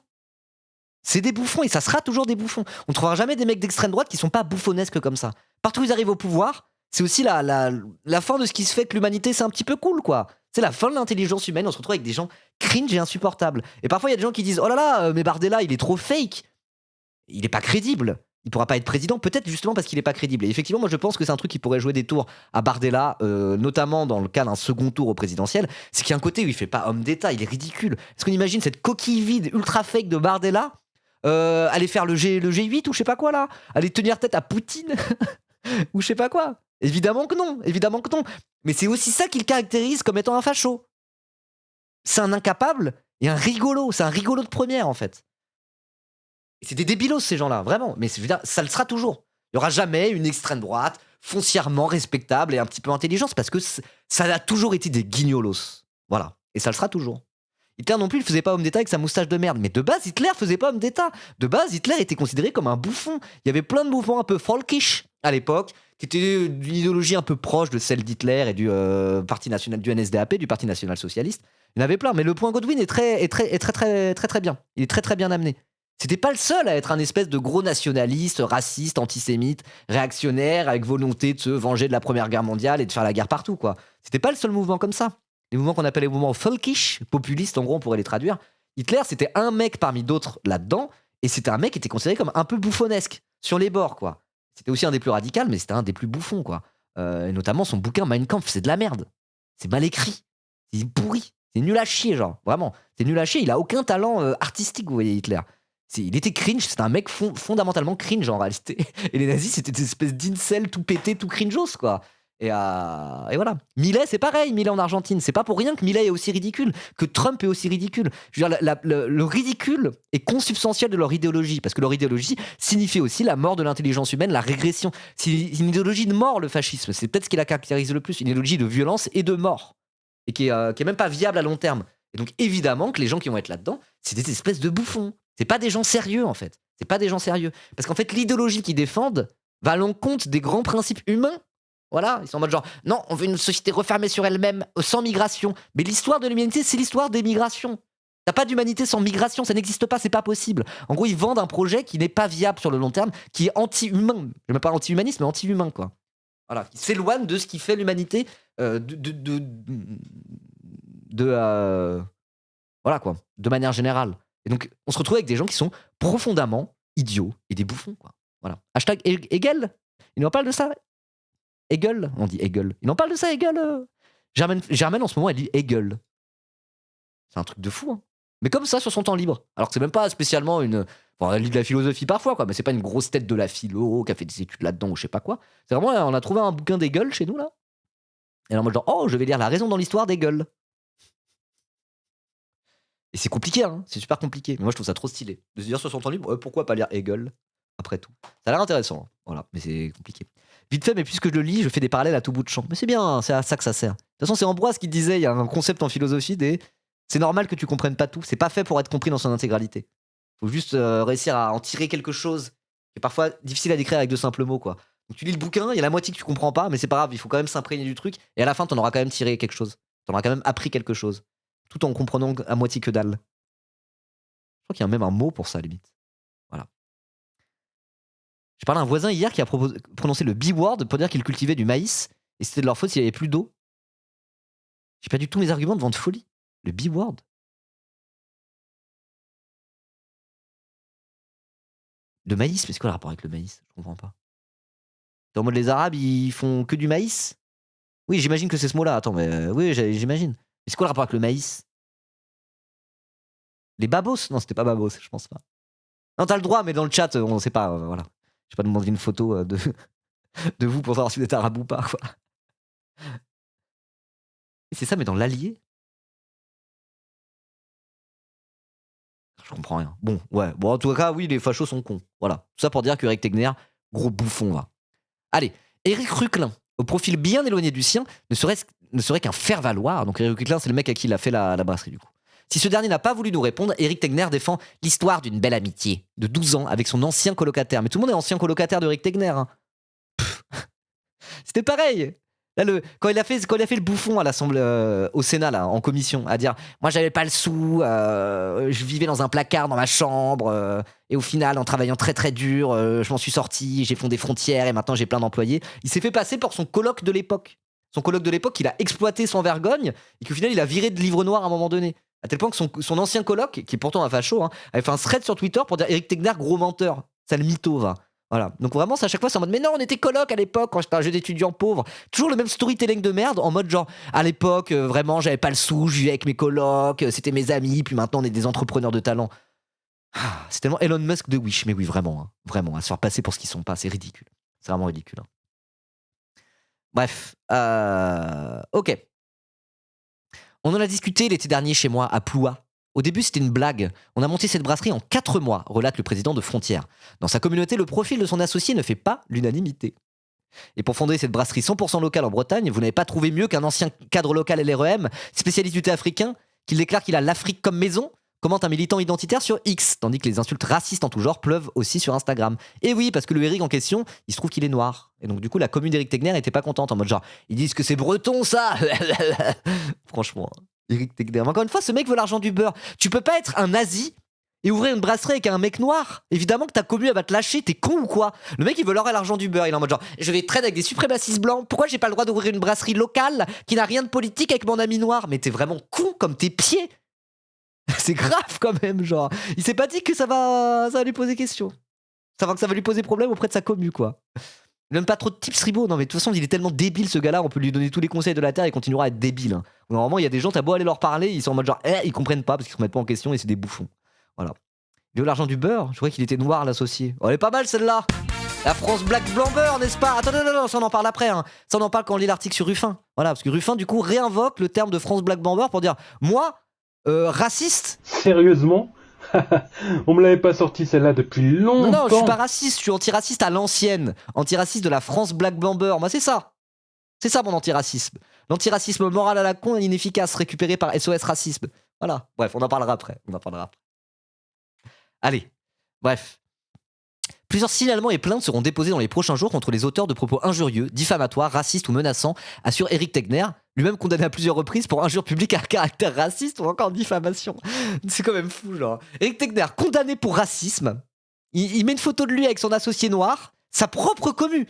C'est des bouffons et ça sera toujours des bouffons. On ne trouvera jamais des mecs d'extrême droite qui sont pas bouffonnesques comme ça. Partout où ils arrivent au pouvoir, c'est aussi la fin de ce qui se fait que l'humanité, c'est un petit peu cool, quoi. C'est la fin de l'intelligence humaine, on se retrouve avec des gens cringe et insupportables. Et parfois, il y a des gens qui disent « Oh là là, mais Bardella, il est trop fake. Il est pas crédible. » il pourra pas être président, peut-être justement parce qu'il est pas crédible. Et effectivement, moi je pense que c'est un truc qui pourrait jouer des tours à Bardella, notamment dans le cas d'un second tour au présidentiel. C'est qu'il y a un côté où il fait pas homme d'État, il est ridicule. Est-ce qu'on imagine cette coquille vide ultra fake de Bardella aller faire le G8 ou je sais pas quoi là, aller tenir tête à Poutine ou je sais pas quoi. Évidemment que non, évidemment que non. Mais c'est aussi ça qui le caractérise comme étant un facho. C'est un incapable et un rigolo. C'est un rigolo de première en fait. Et c'est des débilos ces gens-là, vraiment. Mais je veux dire, ça le sera toujours. Il n'y aura jamais une extrême droite foncièrement respectable et un petit peu intelligente parce que ça a toujours été des guignolos. Voilà. Et ça le sera toujours. Hitler non plus, il faisait pas homme d'État avec sa moustache de merde. Mais de base, Hitler faisait pas homme d'État. De base, Hitler était considéré comme un bouffon. Il y avait plein de mouvements un peu folkish à l'époque, qui étaient d'une idéologie un peu proche de celle d'Hitler et du Parti national, du NSDAP, du Parti national socialiste. Il y en avait plein. Mais le point Godwin est très bien. Il est très bien amené. C'était pas le seul à être un espèce de gros nationaliste, raciste, antisémite, réactionnaire, avec volonté de se venger de la Première Guerre mondiale et de faire la guerre partout, quoi. C'était pas le seul mouvement comme ça. Les mouvements qu'on appelle les mouvements folkish, populistes, en gros, on pourrait les traduire. Hitler, c'était un mec parmi d'autres là-dedans, et c'était un mec qui était considéré comme un peu bouffonnesque, sur les bords, quoi. C'était aussi un des plus radicaux, mais c'était un des plus bouffons, quoi. Et notamment son bouquin Mein Kampf, c'est de la merde. C'est mal écrit. C'est pourri. C'est nul à chier, genre. Vraiment. C'est nul à chier. Il a aucun talent artistique, vous voyez, Hitler. Il était cringe, c'était un mec fondamentalement cringe en réalité. Et les nazis, c'était des espèces d'incels tout pétés, tout cringeos, quoi. Et voilà. Milei, c'est pareil, Milei en Argentine. C'est pas pour rien que Milei est aussi ridicule, que Trump est aussi ridicule. Je veux dire, le ridicule est consubstantiel de leur idéologie, parce que leur idéologie signifie aussi la mort de l'intelligence humaine, la régression. C'est une idéologie de mort, le fascisme. C'est peut-être ce qui la caractérise le plus, une idéologie de violence et de mort. Et qui est même pas viable à long terme. Et donc, évidemment que les gens qui vont être là-dedans, c'est des espèces de bouffons. C'est pas des gens sérieux, en fait. C'est pas des gens sérieux. Parce qu'en fait, l'idéologie qu'ils défendent va à l'encontre des grands principes humains. Voilà, ils sont en mode genre, non, on veut une société refermée sur elle-même, sans migration. Mais l'histoire de l'humanité, c'est l'histoire des migrations. T'as pas d'humanité sans migration, ça n'existe pas, c'est pas possible. En gros, ils vendent un projet qui n'est pas viable sur le long terme, qui est anti-humain. Je ne pas anti-humaniste, mais anti-humain, quoi. Voilà, qui s'éloigne de ce qui fait l'humanité, voilà, quoi, de manière générale. Et donc, on se retrouve avec des gens qui sont profondément idiots et des bouffons, quoi. Voilà. Hashtag Hegel. Il en parle de ça. Hegel. On dit Hegel. Il en parle de ça, Hegel. Germaine, en ce moment, elle dit Hegel. C'est un truc de fou, hein. Mais comme ça, sur son temps libre. Alors que c'est même pas spécialement une... Bon, elle lit de la philosophie parfois, quoi, mais c'est pas une grosse tête de la philo qui a fait des études là-dedans ou je sais pas quoi. C'est vraiment, on a trouvé un bouquin d'Hegel chez nous, là. Et alors, moi, genre, oh, je vais lire La raison dans l'histoire d'Hegel. Et c'est compliqué, hein, c'est super compliqué. Mais moi, je trouve ça trop stylé. De se dire sur son temps libre, pourquoi pas lire Hegel, après tout. Ça a l'air intéressant, hein. Voilà, mais c'est compliqué. Vite fait, mais puisque je le lis, je fais des parallèles à tout bout de champ. Mais c'est bien, hein, c'est à ça que ça sert. De toute façon, c'est Ambroise qui disait, il y a un concept en philosophie c'est normal que tu comprennes pas tout, c'est pas fait pour être compris dans son intégralité. Faut juste réussir à en tirer quelque chose qui est parfois difficile à décrire avec de simples mots, quoi. Donc tu lis le bouquin, il y a la moitié que tu comprends pas, mais c'est pas grave, il faut quand même s'imprégner du truc, et à la fin, t'en auras quand même tiré quelque chose. T'en auras quand même appris quelque chose. Tout en comprenant à moitié que dalle. Je crois qu'il y a même un mot pour ça, limite. Voilà. J'ai parlé à un voisin hier qui a prononcé le B-word pour dire qu'il cultivait du maïs, et c'était de leur faute s'il y avait plus d'eau. J'ai perdu tous mes arguments devant de folie. Le B-word. Le maïs, mais c'est quoi le rapport avec le maïs? Je comprends pas. T'es en mode les Arabes, ils font que du maïs? Oui, j'imagine que c'est ce mot-là. Attends, mais oui, j'imagine. Mais c'est quoi le rapport avec le maïs? Les babos? Non, c'était pas babos, je pense pas. Non, t'as le droit, mais dans le chat, on sait pas. Voilà. Je vais pas demander une photo de vous pour savoir si vous êtes arabe ou pas, quoi. Et c'est ça, mais dans l'Allier? Je comprends rien. Bon, ouais. Bon, en tout cas, oui, les fachos sont cons. Voilà. Tout ça pour dire que Eric Tegner, gros bouffon, là. Allez, Éric Ruclin, au profil bien éloigné du sien, ne serait qu'un faire-valoir. Donc Éric Ruclin, c'est le mec à qui il a fait la brasserie, du coup. Si ce dernier n'a pas voulu nous répondre, Éric Tegner défend l'histoire d'une belle amitié de 12 ans avec son ancien colocataire. Mais tout le monde est ancien colocataire d'Éric Tegner, hein. C'était pareil. Là, quand il a fait le bouffon à l'Assemblée, au Sénat, là, en commission, à dire moi j'avais pas le sou, je vivais dans un placard dans ma chambre, et au final en travaillant très très dur, je m'en suis sorti, j'ai fondé Frontières et maintenant j'ai plein d'employés. Il s'est fait passer pour son coloc de l'époque. Son coloc de l'époque, il a exploité sans vergogne et qu'au final il a viré de livre noir à un moment donné. À tel point que son ancien coloc, qui est pourtant un facho, hein, avait fait un thread sur Twitter pour dire Éric Tegner gros menteur, sale mytho va. Voilà. Donc vraiment, c'est à chaque fois, c'est en mode, mais non, on était coloc à l'époque quand j'étais un jeune étudiant pauvre. Toujours le même storytelling de merde, en mode genre, à l'époque, vraiment, j'avais pas le sou, je vivais avec mes colocs, c'était mes amis, puis maintenant on est des entrepreneurs de talent. C'est tellement Elon Musk de Wish, mais oui, vraiment, hein, vraiment, à se faire passer pour ce qu'ils sont pas, c'est ridicule. C'est vraiment ridicule. Hein. Bref, ok. On en a discuté l'été dernier chez moi, à Ploua. Au début, c'était une blague. On a monté cette brasserie en 4 mois, relate le président de Frontières. Dans sa communauté, le profil de son associé ne fait pas l'unanimité. Et pour fonder cette brasserie 100% locale en Bretagne, vous n'avez pas trouvé mieux qu'un ancien cadre local LREM, spécialiste du thé africain, qui déclare qu'il a l'Afrique comme maison, commente un militant identitaire sur X, tandis que les insultes racistes en tout genre pleuvent aussi sur Instagram. Et oui, parce que le Eric en question, il se trouve qu'il est noir. Et donc du coup, la commune d'Éric Tegner n'était pas contente, en mode genre, ils disent que c'est breton ça. Franchement, Éric Tegner. Encore une fois, ce mec veut l'argent du beurre. Tu peux pas être un nazi et ouvrir une brasserie avec un mec noir. Évidemment que ta commune elle va te lâcher, t'es con ou quoi? Le mec il veut l'argent du beurre, il est en mode genre, je vais traîner avec des suprémacistes blancs, pourquoi j'ai pas le droit d'ouvrir une brasserie locale qui n'a rien de politique avec mon ami noir? Mais t'es vraiment con comme tes pieds. C'est grave quand même, genre. Il s'est pas dit que ça va lui poser question. Ça va lui poser problème auprès de sa commu, quoi. Il donne pas trop de tips Ribot. Non, mais de toute façon, il est tellement débile ce gars-là, on peut lui donner tous les conseils de la Terre, il continuera à être débile. Hein. Normalement, il y a des gens, t'as beau aller leur parler, ils sont en mode genre, ils comprennent pas parce qu'ils se remettent pas en question et c'est des bouffons. Voilà. Il veut l'argent du beurre, je croyais qu'il était noir l'associé. Oh, elle est pas mal celle-là. La France Black Blanc Beurre, n'est-ce pas? Attends, non, ça on en parle après. Hein. Ça on en parle quand on lit l'article sur Ruffin. Voilà, parce que Ruffin, du coup, réinvoque le terme de France Black Blanc Beurre pour dire, moi, raciste. Sérieusement? On me l'avait pas sorti celle-là depuis longtemps. Non, je suis pas raciste, je suis antiraciste à l'ancienne. Antiraciste de la France Black Blanc Beurre. Moi, c'est ça. C'est ça mon antiracisme. L'antiracisme moral à la con et inefficace, récupéré par SOS Racisme. Voilà. Bref, on en parlera après. Allez. Bref. Plusieurs signalements et plaintes seront déposés dans les prochains jours contre les auteurs de propos injurieux, diffamatoires, racistes ou menaçants, assure Éric Tegner, lui-même condamné à plusieurs reprises pour injure publique à caractère raciste ou encore diffamation. C'est quand même fou, genre. Éric Tegner, condamné pour racisme, il met une photo de lui avec son associé noir, sa propre commu,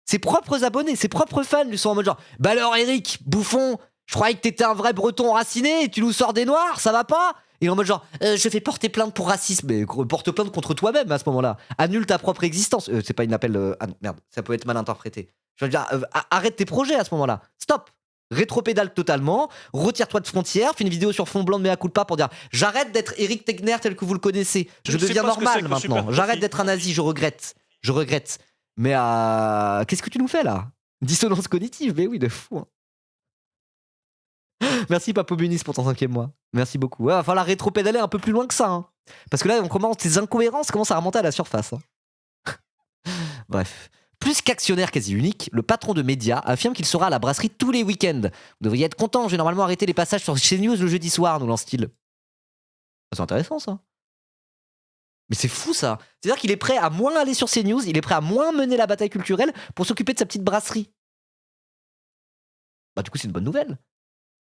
ses propres abonnés, ses propres fans lui sont en mode genre « Bah alors Éric, bouffon, je croyais que t'étais un vrai breton enraciné et tu nous sors des noirs, ça va pas ?» Et en mode genre, je vais porter plainte pour racisme. Mais porte plainte contre toi-même à ce moment-là. Annule ta propre existence. C'est pas une appel. Ah non, merde, ça peut être mal interprété. Je veux dire, arrête tes projets à ce moment-là. Stop. Rétropédale totalement. Retire-toi de Frontières. Fais une vidéo sur fond blanc de mea culpa pour dire j'arrête d'être Éric Tegner tel que vous le connaissez. Je deviens normal maintenant. J'arrête d'être un nazi. Je regrette. Mais qu'est-ce que tu nous fais là? Dissonance cognitive. Mais oui, de fou. Hein. Merci Papo Bunis pour ton 5e mois. Merci beaucoup. Ouais, va falloir rétropédaler un peu plus loin que ça. Hein. Parce que là, tes incohérences commencent à remonter à la surface. Hein. Bref. Plus qu'actionnaire quasi unique, le patron de médias affirme qu'il sera à la brasserie tous les week-ends. Vous devriez être content, j'ai normalement arrêté les passages sur CNews le jeudi soir, nous lance-t-il. C'est intéressant ça. Mais c'est fou ça. C'est-à-dire qu'il est prêt à moins aller sur CNews, il est prêt à moins mener la bataille culturelle pour s'occuper de sa petite brasserie. Bah du coup c'est une bonne nouvelle.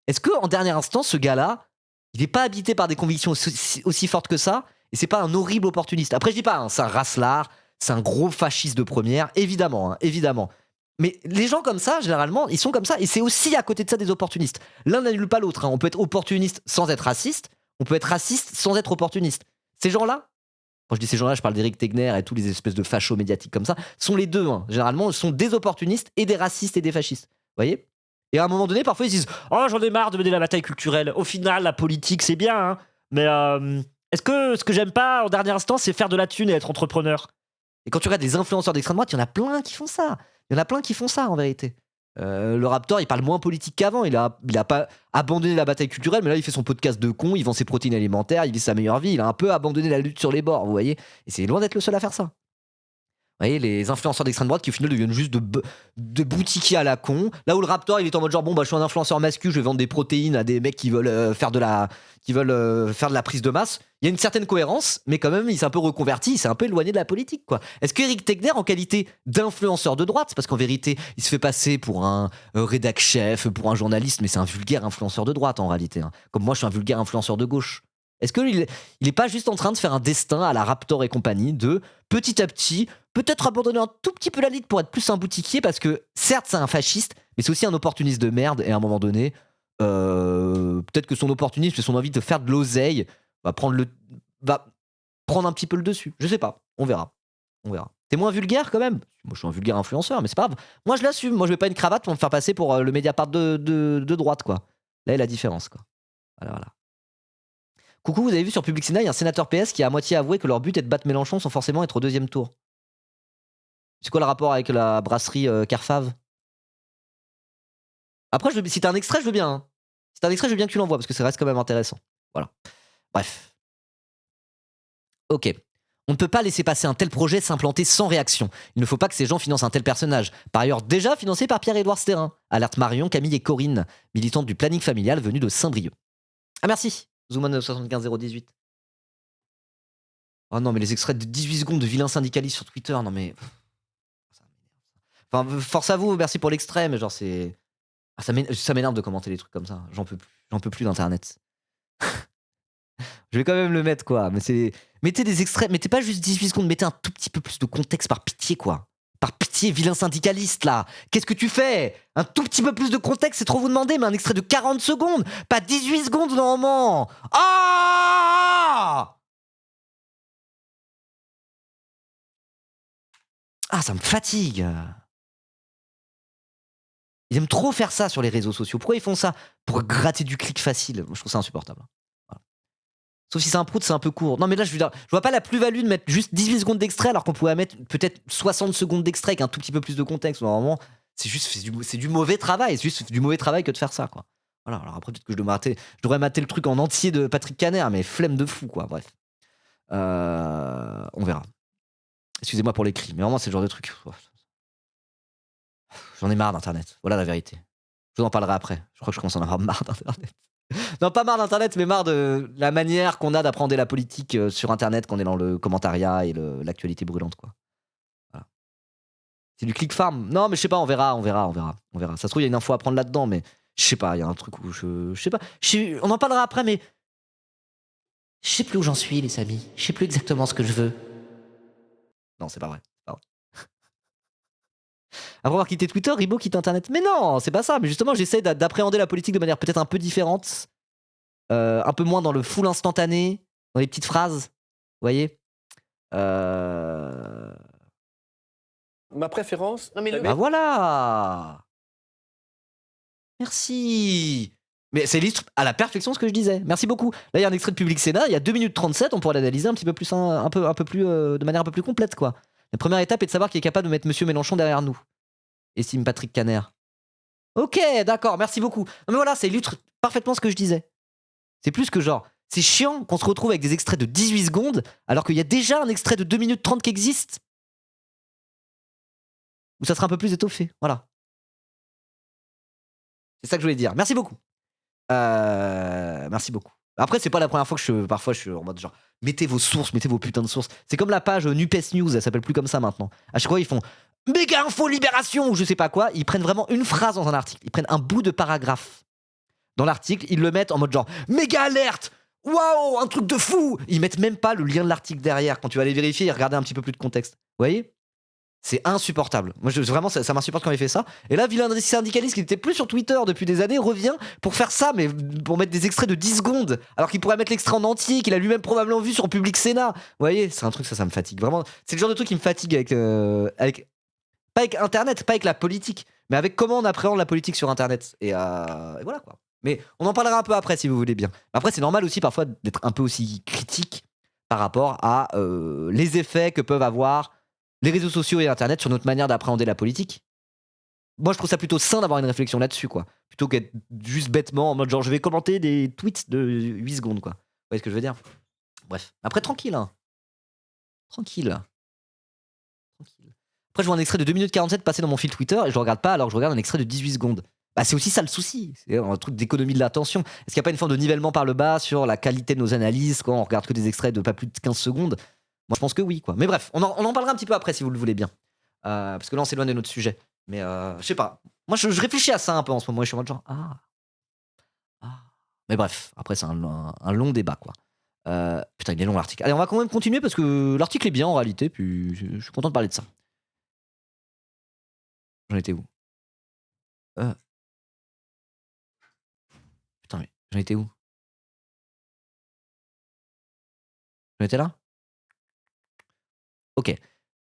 Est-ce qu'en dernier instant, ce gars-là, il n'est pas habité par des convictions aussi fortes que ça, et c'est pas un horrible opportuniste? Après, je dis pas, hein, c'est un racelard, c'est un gros fasciste de première, évidemment, hein, évidemment. Mais les gens comme ça, généralement, ils sont comme ça, et c'est aussi à côté de ça des opportunistes. L'un n'annule pas l'autre. Hein. On peut être opportuniste sans être raciste, on peut être raciste sans être opportuniste. Ces gens-là, quand je dis ces gens-là, je parle d'Éric Tegner et tous les espèces de fachos médiatiques comme ça, sont les deux. Hein. Généralement, ils sont des opportunistes et des racistes et des fascistes. Vous voyez? Et à un moment donné, parfois, ils se disent « Oh, j'en ai marre de mener la bataille culturelle. Au final, la politique, c'est bien. Hein. Mais est-ce que ce que j'aime pas, en dernier instant, c'est faire de la thune et être entrepreneur ?» Et quand tu regardes les influenceurs d'extrême droite, il y en a plein qui font ça. En vérité. Le Raptor, il parle moins politique qu'avant. Il a pas abandonné la bataille culturelle, mais là, il fait son podcast de con, il vend ses protéines alimentaires, il vit sa meilleure vie. Il a un peu abandonné la lutte sur les bords, vous voyez. Et c'est loin d'être le seul à faire ça. Vous voyez, les influenceurs d'extrême droite qui au final deviennent juste de boutiquiers à la con. Là où le Raptor, il est en mode genre, bon, bah, je suis un influenceur masculin, je vais vendre des protéines à des mecs qui veulent faire de la prise de masse. Il y a une certaine cohérence, mais quand même, il s'est un peu reconverti, il s'est un peu éloigné de la politique, quoi. Est-ce qu'Éric Tegner, en qualité d'influenceur de droite, parce qu'en vérité, il se fait passer pour un rédac chef, pour un journaliste, mais c'est un vulgaire influenceur de droite, en réalité. Hein. Comme moi, je suis un vulgaire influenceur de gauche. Est-ce qu'il est pas juste en train de faire un destin à la Raptor et compagnie de, petit à petit, peut-être abandonner un tout petit peu la ligue pour être plus un boutiquier, parce que certes c'est un fasciste, mais c'est aussi un opportuniste de merde, et à un moment donné, peut-être que son opportunisme et son envie de faire de l'oseille va prendre un petit peu le dessus. Je sais pas, on verra. On verra. T'es moins vulgaire quand même. Moi, je suis un vulgaire influenceur, mais c'est pas grave. Moi, je l'assume. Moi, je mets pas une cravate pour me faire passer pour le Mediapart de droite, quoi. Là est la différence, quoi. Voilà. Coucou, vous avez vu sur Public Sénat, il y a un sénateur PS qui a à moitié avoué que leur but est de battre Mélenchon sans forcément être au deuxième tour. C'est quoi le rapport avec la brasserie Carfave? Après, si t'as un extrait, je veux bien. Hein. Si t'as un extrait, je veux bien que tu l'envoies parce que ça reste quand même intéressant. Voilà. Bref. Ok. On ne peut pas laisser passer un tel projet s'implanter sans réaction. Il ne faut pas que ces gens financent un tel personnage. Par ailleurs, déjà financé par Pierre-Édouard Stérin. Alerte Marion, Camille et Corinne, militantes du planning familial venues de Saint-Brieuc. Ah merci, Zoomon 75018. Oh non, mais les extraits de 18 secondes de vilains syndicalistes sur Twitter, non mais... Enfin, force à vous, merci pour l'extrait, mais genre c'est... Ah, ça m'énerve de commenter les trucs comme ça. J'en peux plus d'internet. Je vais quand même le mettre, quoi. Mais c'est... Mettez des extraits, mettez pas juste 18 secondes, mettez un tout petit peu plus de contexte par pitié, quoi. Par pitié, vilain syndicaliste, là. Qu'est-ce que tu fais? Un tout petit peu plus de contexte, c'est trop vous demander, mais un extrait de 40 secondes, pas 18 secondes, normalement. Ah! Ah, ça me fatigue. Ils aiment trop faire ça sur les réseaux sociaux. Pourquoi ils font ça? Pour gratter du clic facile. Moi, je trouve ça insupportable. Voilà. Sauf si c'est un prout, c'est un peu court. Non, mais là, je vois pas la plus-value de mettre juste 18 secondes d'extrait alors qu'on pourrait mettre peut-être 60 secondes d'extrait avec un tout petit peu plus de contexte. Normalement, c'est du mauvais travail. C'est juste du mauvais travail que de faire ça, quoi. Voilà, alors après, peut-être que je devrais mater le truc en entier de Patrick Caner, mais flemme de fou, quoi. Bref. On verra. Excusez-moi pour les cris, mais vraiment, c'est le genre de truc. J'en ai marre d'Internet. Voilà la vérité. Je vous en parlerai après. Je crois que je commence à en avoir marre d'Internet. Non, pas marre d'Internet, mais marre de la manière qu'on a d'apprendre la politique sur Internet quand on est dans le commentariat et l'actualité brûlante, quoi. Voilà. C'est du click farm. Non, mais je sais pas, on verra. Ça se trouve, il y a une info à prendre là-dedans, mais je sais pas, il y a un truc où je sais pas. On en parlera après, mais je sais plus où j'en suis, les amis. Je sais plus exactement ce que je veux. Non, c'est pas vrai. Après avoir quitté Twitter, Ribo quitte Internet. Mais non, c'est pas ça. Mais justement, j'essaie d'appréhender la politique de manière peut-être un peu différente. Un peu moins dans le full instantané, dans les petites phrases. Vous voyez Ma préférence. Non, mais Bah voilà. Merci. Mais ça illustre à la perfection ce que je disais. Merci beaucoup. Là, il y a un extrait de Public Sénat. Il y a 2 minutes 37. On pourrait l'analyser un petit peu plus, un peu plus, de manière un peu plus complète, quoi. La première étape est de savoir qui est capable de mettre Monsieur Mélenchon derrière nous. Estime Patrick Caner. Ok, d'accord, merci beaucoup. Non, mais voilà, ça illustre parfaitement ce que je disais. C'est plus que genre, c'est chiant qu'on se retrouve avec des extraits de 18 secondes alors qu'il y a déjà un extrait de 2 minutes 30 qui existe. Ou ça sera un peu plus étoffé, voilà. C'est ça que je voulais dire. Merci beaucoup. Merci beaucoup. Après, c'est pas la première fois que parfois je suis en mode genre, mettez vos sources, mettez vos putains de sources. C'est comme la page Nupes News, elle s'appelle plus comme ça maintenant. À chaque fois, ils font méga info libération ou je sais pas quoi. Ils prennent vraiment une phrase dans un article. Ils prennent un bout de paragraphe dans l'article. Ils le mettent en mode genre méga alerte. Waouh, un truc de fou. Ils mettent même pas le lien de l'article derrière. Quand tu vas aller vérifier et regarder un petit peu plus de contexte. Vous voyez? C'est insupportable. Moi, vraiment, ça m'insupporte quand il fait ça. Et là, vilain syndicaliste qui n'était plus sur Twitter depuis des années revient pour faire ça, mais pour mettre des extraits de 10 secondes, alors qu'il pourrait mettre l'extrait en entier, qu'il a lui-même probablement vu sur Public Sénat. Vous voyez, c'est un truc, ça me fatigue. Vraiment, c'est le genre de truc qui me fatigue pas avec Internet, pas avec la politique, mais avec comment on appréhende la politique sur Internet. Et voilà, quoi. Mais on en parlera un peu après, si vous voulez bien. Après, c'est normal aussi, parfois, d'être un peu aussi critique par rapport à les effets que peuvent avoir les réseaux sociaux et Internet sur notre manière d'appréhender la politique. Moi, je trouve ça plutôt sain d'avoir une réflexion là-dessus, quoi. Plutôt qu'être juste bêtement en mode genre, je vais commenter des tweets de 8 secondes, quoi. Vous voyez ce que je veux dire? Bref. Après, tranquille, hein. Tranquille. Après, je vois un extrait de 2 minutes 47 passer dans mon fil Twitter et je le regarde pas alors que je regarde un extrait de 18 secondes. Bah, c'est aussi ça le souci. C'est un truc d'économie de l'attention. Est-ce qu'il n'y a pas une forme de nivellement par le bas sur la qualité de nos analyses quand on regarde que des extraits de pas plus de 15 secondes? Moi, je pense que oui, quoi. Mais bref, on en parlera un petit peu après si vous le voulez bien. Parce que là, on s'éloigne de notre sujet. Mais je sais pas. Moi, je réfléchis à ça un peu en ce moment. Et je suis en mode genre, Mais bref, après, c'est un long débat, quoi. Putain, il est long l'article. Allez, on va quand même continuer parce que l'article est bien en réalité. Puis je suis content de parler de ça. J'en étais où? Putain, mais j'en étais où? J'en étais là? Ok.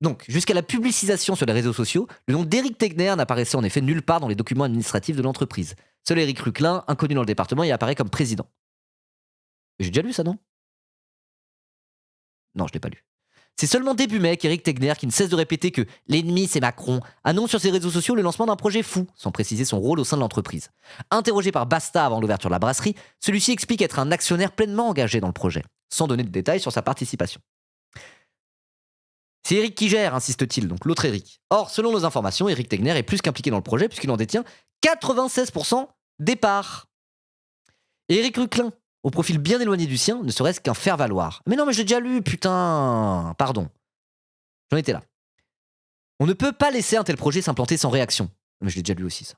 Donc, jusqu'à la publicisation sur les réseaux sociaux, le nom d'Éric Tegner n'apparaissait en effet nulle part dans les documents administratifs de l'entreprise. Seul Éric Ruclin, inconnu dans le département, y apparaît comme président. J'ai déjà lu ça, non? Non, je l'ai pas lu. C'est seulement début mai qu'Éric Tegner, qui ne cesse de répéter que l'ennemi c'est Macron, annonce sur ses réseaux sociaux le lancement d'un projet fou, sans préciser son rôle au sein de l'entreprise. Interrogé par Basta avant l'ouverture de la brasserie, celui-ci explique être un actionnaire pleinement engagé dans le projet, sans donner de détails sur sa participation. C'est Éric qui gère, insiste-t-il, donc l'autre Éric. Or, selon nos informations, Éric Tegner est plus qu'impliqué dans le projet puisqu'il en détient 96% des parts. Et Éric Ruclin, au profil bien éloigné du sien, ne serait-ce qu'un faire-valoir. Mais non, mais j'ai déjà lu, putain. Pardon. J'en étais là. On ne peut pas laisser un tel projet s'implanter sans réaction. Mais je l'ai déjà lu aussi, ça.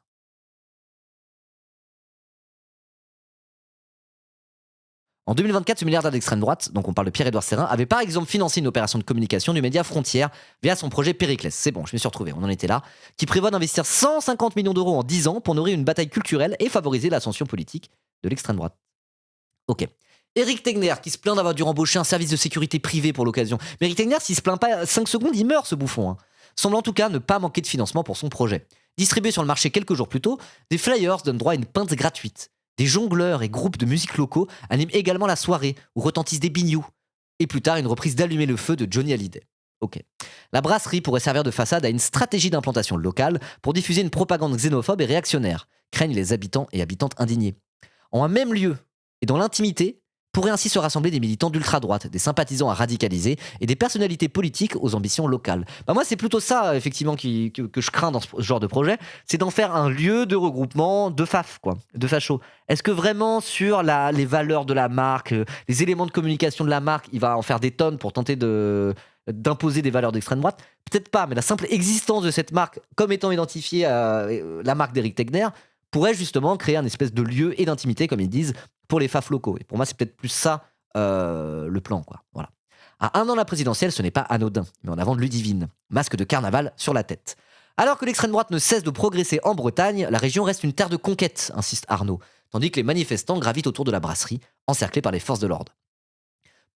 En 2024, ce milliardaire d'extrême droite, donc on parle de Pierre-Édouard Serrin, avait par exemple financé une opération de communication du média Frontières via son projet Périclès. C'est bon, je me suis retrouvé, on en était là. Qui prévoit d'investir 150 millions d'euros en 10 ans pour nourrir une bataille culturelle et favoriser l'ascension politique de l'extrême droite. Ok. Éric Tegner, qui se plaint d'avoir dû embaucher un service de sécurité privé pour l'occasion. Mais Éric Tegner, s'il se plaint pas 5 secondes, il meurt, ce bouffon. Hein. Semble en tout cas ne pas manquer de financement pour son projet. Distribué sur le marché quelques jours plus tôt, des flyers donnent droit à une pinte gratuite. Des jongleurs et groupes de musique locaux animent également la soirée où retentissent des bignoux. Et plus tard, une reprise d'Allumer le feu de Johnny Hallyday. Ok. La brasserie pourrait servir de façade à une stratégie d'implantation locale pour diffuser une propagande xénophobe et réactionnaire, craignent les habitants et habitantes indignés. En un même lieu et dans l'intimité, pourraient ainsi se rassembler des militants d'ultra-droite, des sympathisants à radicaliser et des personnalités politiques aux ambitions locales. Bah moi, c'est plutôt ça, effectivement, que je crains dans ce genre de projet, c'est d'en faire un lieu de regroupement de faf, quoi, de fachos. Est-ce que vraiment, sur les valeurs de la marque, les éléments de communication de la marque, il va en faire des tonnes pour tenter d'imposer des valeurs d'extrême droite? Peut-être pas, mais la simple existence de cette marque, comme étant identifiée la marque d'Éric Tegner, pourrait justement créer un espèce de lieu et d'intimité, comme ils disent, pour les faf locaux. Et pour moi, c'est peut-être plus ça le plan, quoi. Voilà. À 1 an de la présidentielle, ce n'est pas anodin, mais en avant de Ludivine, masque de carnaval sur la tête. Alors que l'extrême droite ne cesse de progresser en Bretagne, la région reste une terre de conquête, insiste Arnaud, tandis que les manifestants gravitent autour de la brasserie, encerclés par les forces de l'ordre.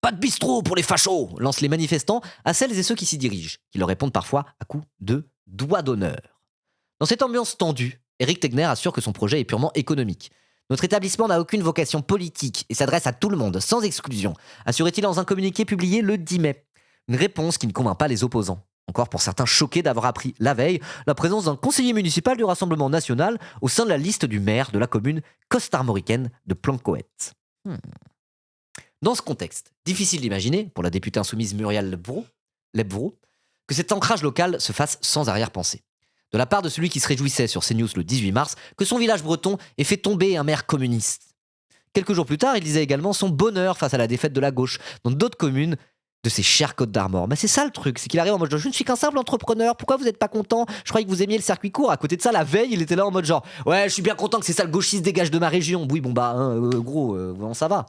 Pas de bistrot pour les fachos, lancent les manifestants à celles et ceux qui s'y dirigent, qui leur répondent parfois à coups de doigt d'honneur. Dans cette ambiance tendue, Éric Tegner assure que son projet est purement économique. Notre établissement n'a aucune vocation politique et s'adresse à tout le monde, sans exclusion, assurait-il dans un communiqué publié le 10 mai. Une réponse qui ne convainc pas les opposants. Encore pour certains choqués d'avoir appris la veille la présence d'un conseiller municipal du Rassemblement national au sein de la liste du maire de la commune costarmoricaine de Plancoët. Dans ce contexte, difficile d'imaginer, pour la députée insoumise Muriel Lebvro, que cet ancrage local se fasse sans arrière-pensée. De la part de celui qui se réjouissait sur CNews le 18 mars que son village breton ait fait tomber un maire communiste. Quelques jours plus tard, il disait également son bonheur face à la défaite de la gauche dans d'autres communes de ces chères Côtes d'Armor. Mais c'est ça le truc, c'est qu'il arrive en mode genre, je ne suis qu'un simple entrepreneur, pourquoi vous n'êtes pas content? Je croyais que vous aimiez le circuit court. À côté de ça, la veille, il était là en mode genre, ouais, je suis bien content que ces sales gauchistes dégagent de ma région. Oui, bon bah, gros, ça va.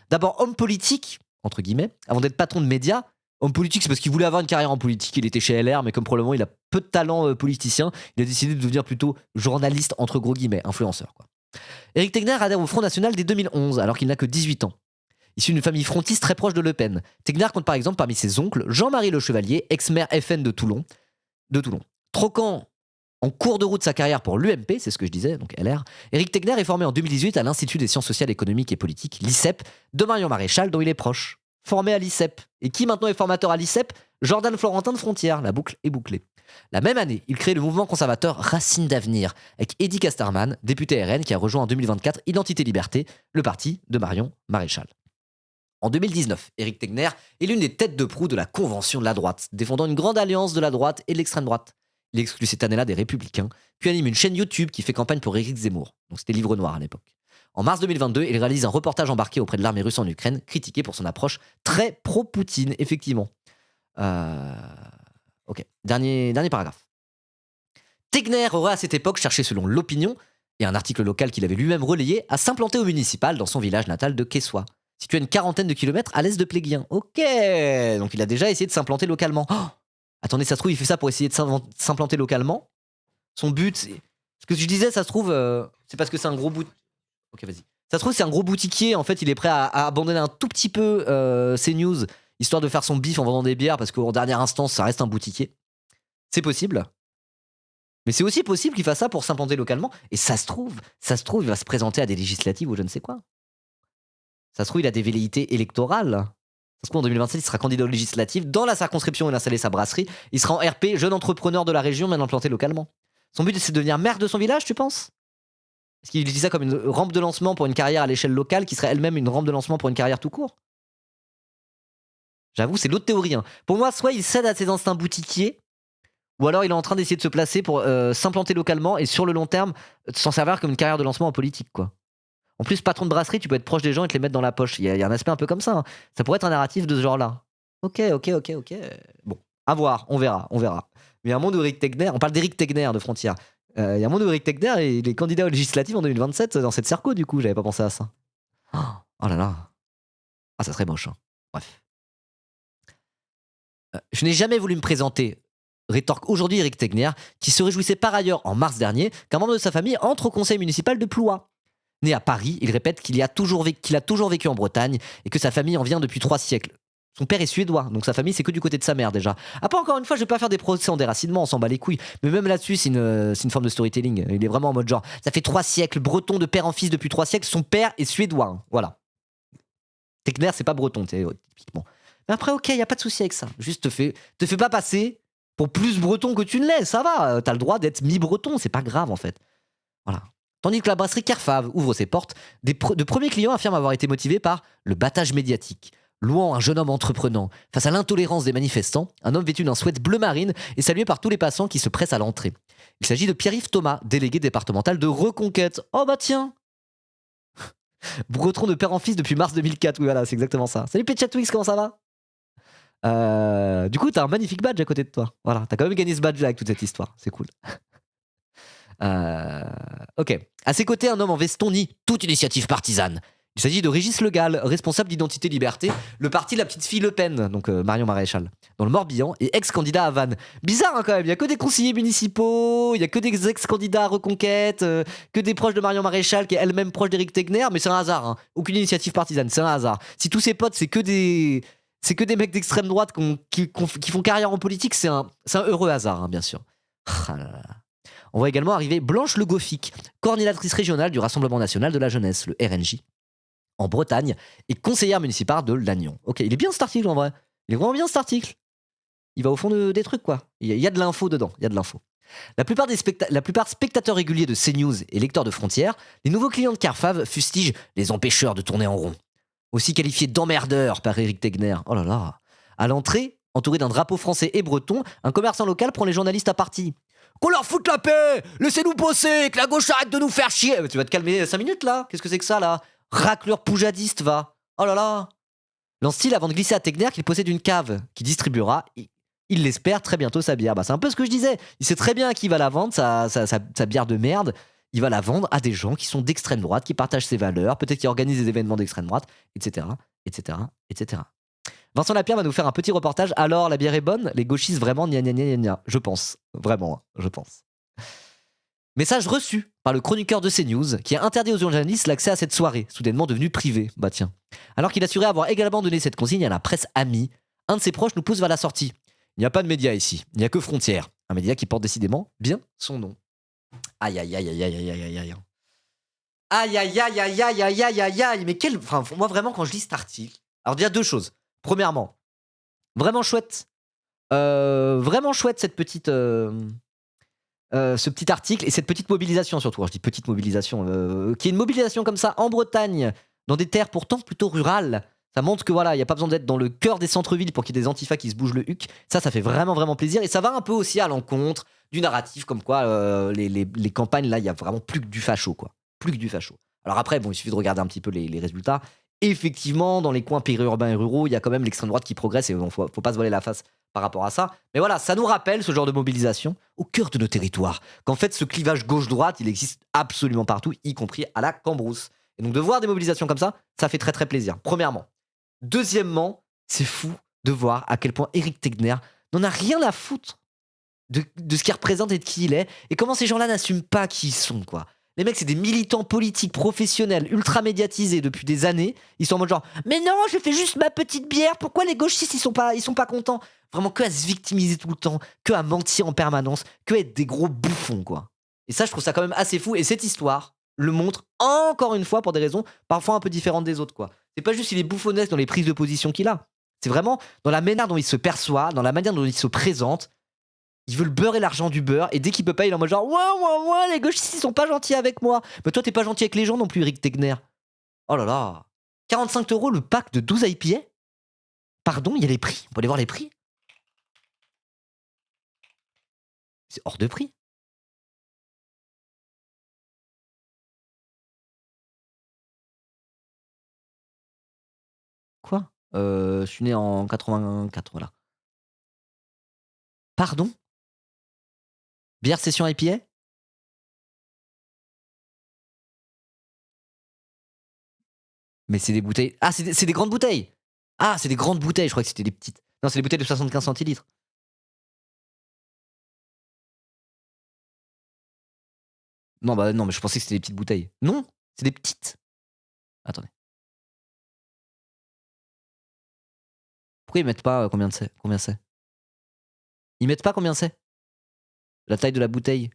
D'abord, homme politique, entre guillemets, avant d'être patron de médias. Homme politique, c'est parce qu'il voulait avoir une carrière en politique. Il était chez LR, mais comme probablement il a peu de talent politicien, il a décidé de devenir plutôt journaliste, entre gros guillemets, influenceur, quoi. Éric Tegner adhère au Front National dès 2011, alors qu'il n'a que 18 ans. Issu d'une famille frontiste très proche de Le Pen, Tegner compte par exemple parmi ses oncles Jean-Marie Le Chevalier, ex-maire FN de Toulon. Troquant en cours de route sa carrière pour l'UMP, c'est ce que je disais, donc LR, Éric Tegner est formé en 2018 à l'Institut des sciences sociales, économiques et politiques, l'ICEP, de Marion Maréchal, dont il est proche. Formé à l'ICEP. Et qui maintenant est formateur à l'ICEP? Jordan Florentin de Frontières, la boucle est bouclée. La même année, il crée le mouvement conservateur Racine d'Avenir, avec Eddy Casterman, député RN, qui a rejoint en 2024 Identité Liberté, le parti de Marion Maréchal. En 2019, Éric Tegner est l'une des têtes de proue de la Convention de la droite, défendant une grande alliance de la droite et de l'extrême droite. Il exclut cette année-là des Républicains, puis anime une chaîne YouTube qui fait campagne pour Éric Zemmour. Donc c'était Livre Noir à l'époque. En mars 2022, il réalise un reportage embarqué auprès de l'armée russe en Ukraine, critiqué pour son approche très pro-Poutine, effectivement. Ok, dernier paragraphe. Tegner aurait à cette époque cherché, selon l'opinion, et un article local qu'il avait lui-même relayé, à s'implanter au municipal dans son village natal de Quessoy, situé à une quarantaine de kilomètres à l'est de Pléguien. Ok, donc il a déjà essayé de s'implanter localement. Oh, attendez, ça se trouve, il fait ça pour essayer de s'implanter localement. Son but, c'est... Ce que je disais, ça se trouve, c'est parce que c'est un gros bout... Ok, vas-y. Ça se trouve, c'est un gros boutiquier. En fait, il est prêt à abandonner un tout petit peu CNews histoire de faire son bif en vendant des bières, parce qu'en dernière instance, ça reste un boutiquier. C'est possible. Mais c'est aussi possible qu'il fasse ça pour s'implanter localement. Et ça se trouve, il va se présenter à des législatives ou je ne sais quoi. Ça se trouve, il a des velléités électorales. Ça se trouve, en 2027, il sera candidat aux législatives. Dans la circonscription, il a installé sa brasserie. Il sera en RP, jeune entrepreneur de la région, bien implanté localement. Son but, c'est de devenir maire de son village, tu penses? Est-ce qu'il dit ça comme une rampe de lancement pour une carrière à l'échelle locale qui serait elle-même une rampe de lancement pour une carrière tout court? J'avoue, c'est l'autre théorie. Pour moi, soit il cède à ses instincts boutiquiers, ou alors il est en train d'essayer de se placer pour s'implanter localement et sur le long terme, s'en servir comme une carrière de lancement en politique, quoi. En plus, patron de brasserie, tu peux être proche des gens et te les mettre dans la poche. Il y a un aspect un peu comme ça. Ça pourrait être un narratif de ce genre-là. Ok. Bon, à voir, on verra. Mais il y a un monde où Eric Tegner, on parle d'Eric Tegner de Frontières. Il y a un monde où Eric Tegner et il est candidat aux législatives en 2027 dans cette Cerco, du coup, j'avais pas pensé à ça. Oh là là. Ah, ça serait moche. Bref. Je n'ai jamais voulu me présenter, rétorque aujourd'hui Eric Tegner, qui se réjouissait par ailleurs en mars dernier qu'un membre de sa famille entre au conseil municipal de Ploie. Né à Paris, il répète qu'il a toujours vécu en Bretagne et que sa famille en vient depuis 3 siècles. Son père est suédois, donc sa famille c'est que du côté de sa mère déjà. Après, encore une fois, je vais pas faire des procès en déracinement, on s'en bat les couilles. Mais même là-dessus, c'est une forme de storytelling. Il est vraiment en mode genre, ça fait 3 siècles, breton de père en fils depuis 3 siècles, son père est suédois. Hein, voilà. Tegner, c'est pas breton, typiquement. Mais après, ok, y a pas de souci avec ça. Juste te fais pas passer pour plus breton que tu ne l'es, ça va. T'as le droit d'être mi-breton, c'est pas grave en fait. Voilà. Tandis que la brasserie Carfave ouvre ses portes, de premiers clients affirment avoir été motivés par le battage médiatique. Louant un jeune homme entreprenant face à l'intolérance des manifestants, un homme vêtu d'un sweat bleu marine est salué par tous les passants qui se pressent à l'entrée. Il s'agit de Pierre-Yves Thomas, délégué départemental de Reconquête. Oh bah tiens. Breton de père en fils depuis mars 2004, oui voilà, c'est exactement ça. Salut Pétia Twix, comment ça va? Du coup, t'as un magnifique badge à côté de toi. Voilà, t'as quand même gagné ce badge avec toute cette histoire, c'est cool. Ok. À ses côtés, un homme en veston nie toute initiative partisane. Il s'agit de Régis Le Gall, responsable d'Identité Liberté, le parti de la petite fille Le Pen, donc Marion Maréchal, dans le Morbihan, et ex-candidat à Vannes. Bizarre hein, quand même, il y a que des conseillers municipaux, il y a que des ex-candidats à Reconquête, que des proches de Marion Maréchal, qui est elle-même proche d'Éric Tegner, mais c'est un hasard. Hein. Aucune initiative partisane, c'est un hasard. Si tous ses potes, c'est que des mecs d'extrême droite qui font carrière en politique, c'est un heureux hasard, hein, bien sûr. Ah là là. On voit également arriver Blanche Le Goffic, coordinatrice régionale du Rassemblement National de la Jeunesse, le RNJ, en Bretagne, et conseillère municipale de Lannion. Ok, il est bien cet article en vrai. Il est vraiment bien cet article. Il va au fond des trucs quoi. Il y a de l'info dedans, il y a de l'info. La plupart spectateurs réguliers de CNews et lecteurs de Frontières, les nouveaux clients de Carfave fustigent les empêcheurs de tourner en rond. Aussi qualifiés d'emmerdeurs par Eric Tegner. Oh là là. À l'entrée, entouré d'un drapeau français et breton, un commerçant local prend les journalistes à partie. Qu'on leur foute la paix! Laissez-nous bosser! Que la gauche arrête de nous faire chier! Tu vas te calmer 5 minutes là? Qu'est-ce que c'est que ça là? Racleur poujadiste va! Oh là là! Lance-t-il avant de glisser à Tegner qu'il possède une cave qui distribuera, il l'espère, très bientôt sa bière. Bah, c'est un peu ce que je disais. Il sait très bien à qui il va la vendre, sa bière de merde. Il va la vendre à des gens qui sont d'extrême droite, qui partagent ses valeurs, peut-être qui organisent des événements d'extrême droite, etc. Vincent Lapierre va nous faire un petit reportage. Alors, la bière est bonne? Les gauchistes, vraiment, gna gna gna gna. Je pense. Vraiment, je pense. Message reçu par le chroniqueur de CNews qui a interdit aux journalistes l'accès à cette soirée, soudainement devenue privée. Bah tiens. Alors qu'il assurait avoir également donné cette consigne à la presse amie, un de ses proches nous pousse vers la sortie. Il n'y a pas de média ici, il n'y a que Frontières. Un média qui porte décidément bien son nom. Aïe aïe aïe aïe aïe aïe aïe aïe. Aïe aïe aïe aïe aïe aïe aïe aïe aïe. Mais quel. Enfin, moi vraiment, quand je lis cet article. Alors, déjà 2 choses. Premièrement, vraiment chouette. Vraiment chouette cette petite. Ce petit article et cette petite mobilisation surtout. Alors, je dis petite mobilisation. Qui est une mobilisation comme ça en Bretagne, dans des terres pourtant plutôt rurales. Ça montre que voilà, il n'y a pas besoin d'être dans le cœur des centres-villes pour qu'il y ait des antifas qui se bougent le huc. Ça fait vraiment, vraiment plaisir. Et ça va un peu aussi à l'encontre du narratif comme quoi les campagnes, là, il y a vraiment plus que du facho, quoi. Plus que du facho. Alors après, bon, il suffit de regarder un petit peu les résultats. Effectivement, dans les coins périurbains et ruraux, il y a quand même l'extrême droite qui progresse et il ne faut pas se voiler la face par rapport à ça. Mais voilà, ça nous rappelle ce genre de mobilisation au cœur de nos territoires. Qu'en fait, ce clivage gauche-droite, il existe absolument partout, y compris à la Cambrousse. Et donc de voir des mobilisations comme ça fait très très plaisir, premièrement. Deuxièmement, c'est fou de voir à quel point Eric Tegner n'en a rien à foutre de ce qu'il représente et de qui il est, et comment ces gens-là n'assument pas qui ils sont, quoi. Les mecs, c'est des militants politiques professionnels, ultra médiatisés depuis des années. Ils sont en mode genre, mais non, je fais juste ma petite bière. Pourquoi les gauchistes, ils sont pas contents? Vraiment que à se victimiser tout le temps, que à mentir en permanence, que à être des gros bouffons, quoi. Et ça, je trouve ça quand même assez fou. Et cette histoire le montre encore une fois pour des raisons parfois un peu différentes des autres, quoi. C'est pas juste qu'il est bouffonnesque dans les prises de position qu'il a. C'est vraiment dans la manière dont il se perçoit, dans la manière dont il se présente. Il veut le beurre et l'argent du beurre, et dès qu'il peut pas, il est en mode genre ouais, les gauchistes ils sont pas gentils avec moi. Mais toi t'es pas gentil avec les gens non plus, Eric Tegner. Oh là là. 45 € le pack de 12 IPA. Pardon, il y a les prix. On peut aller voir les prix. C'est hors de prix. Quoi? Je suis né en 84, voilà. Pardon? Bière session IPA? Mais c'est des bouteilles. Ah, c'est des grandes bouteilles! Ah, c'est des grandes bouteilles, je crois que c'était des petites. Non, c'est des bouteilles de 75 centilitres. Non, bah non, mais je pensais que c'était des petites bouteilles. Non, c'est des petites. Attendez. Pourquoi ils mettent pas combien c'est? Ils mettent pas combien c'est? La taille de la bouteille.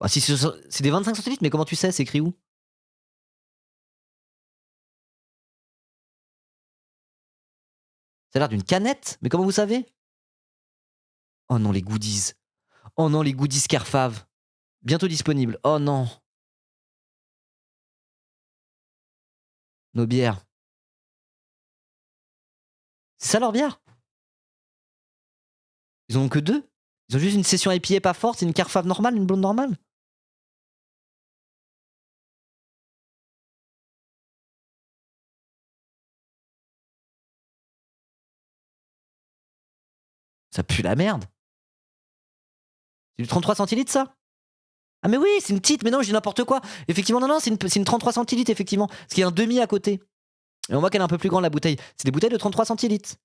Ah si, c'est des 25 centilitres, mais comment tu sais? C'est écrit où? Ça a l'air d'une canette, mais comment vous savez? Oh non, les goodies. Oh non, les goodies Carfave. Bientôt disponibles. Oh non. Nos bières. C'est ça leur bière? Ils en ont que deux? Ils ont juste une session IPA pas forte et une Carfave normale, une blonde normale? Ça pue la merde. C'est du 33 centilitres ça? Ah mais oui, c'est une petite, mais non, je dis n'importe quoi. Effectivement, non, c'est une 33 centilitres, effectivement. Parce qu'il y a un demi à côté. Et on voit qu'elle est un peu plus grande la bouteille. C'est des bouteilles de 33 centilitres.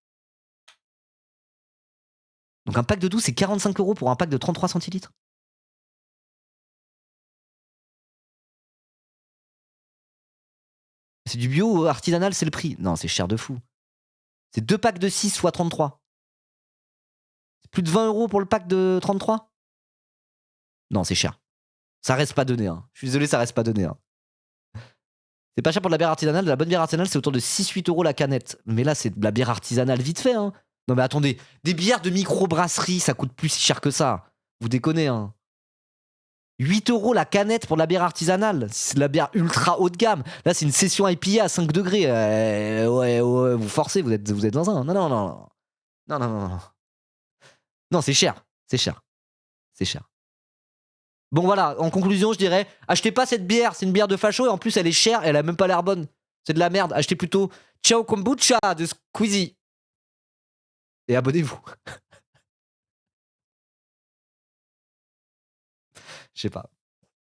Donc un pack de 12, c'est 45 € pour un pack de 33 centilitres. C'est du bio artisanal, c'est le prix. Non, c'est cher de fou. C'est 2 packs de 6 fois 33. C'est plus de 20 € pour le pack de 33? Non, c'est cher. Ça reste pas donné. Hein. Je suis désolé, ça reste pas donné. Hein. C'est pas cher pour de la bière artisanale. De la bonne bière artisanale, c'est autour de 6-8 € la canette. Mais là, c'est de la bière artisanale vite fait. Hein. Non mais attendez, des bières de microbrasserie, ça coûte plus cher que ça. Vous déconnez, hein. 8 € la canette pour de la bière artisanale. C'est de la bière ultra haut de gamme. Là, c'est une session IPA à 5 degrés. Ouais, vous forcez, vous êtes dans un. Non. Non. Non, c'est cher. C'est cher. C'est cher. Bon, voilà. En conclusion, je dirais achetez pas cette bière. C'est une bière de facho et en plus, elle est chère et elle a même pas l'air bonne. C'est de la merde. Achetez plutôt Ciao Kombucha de Squeezie. Et abonnez-vous. Je sais pas.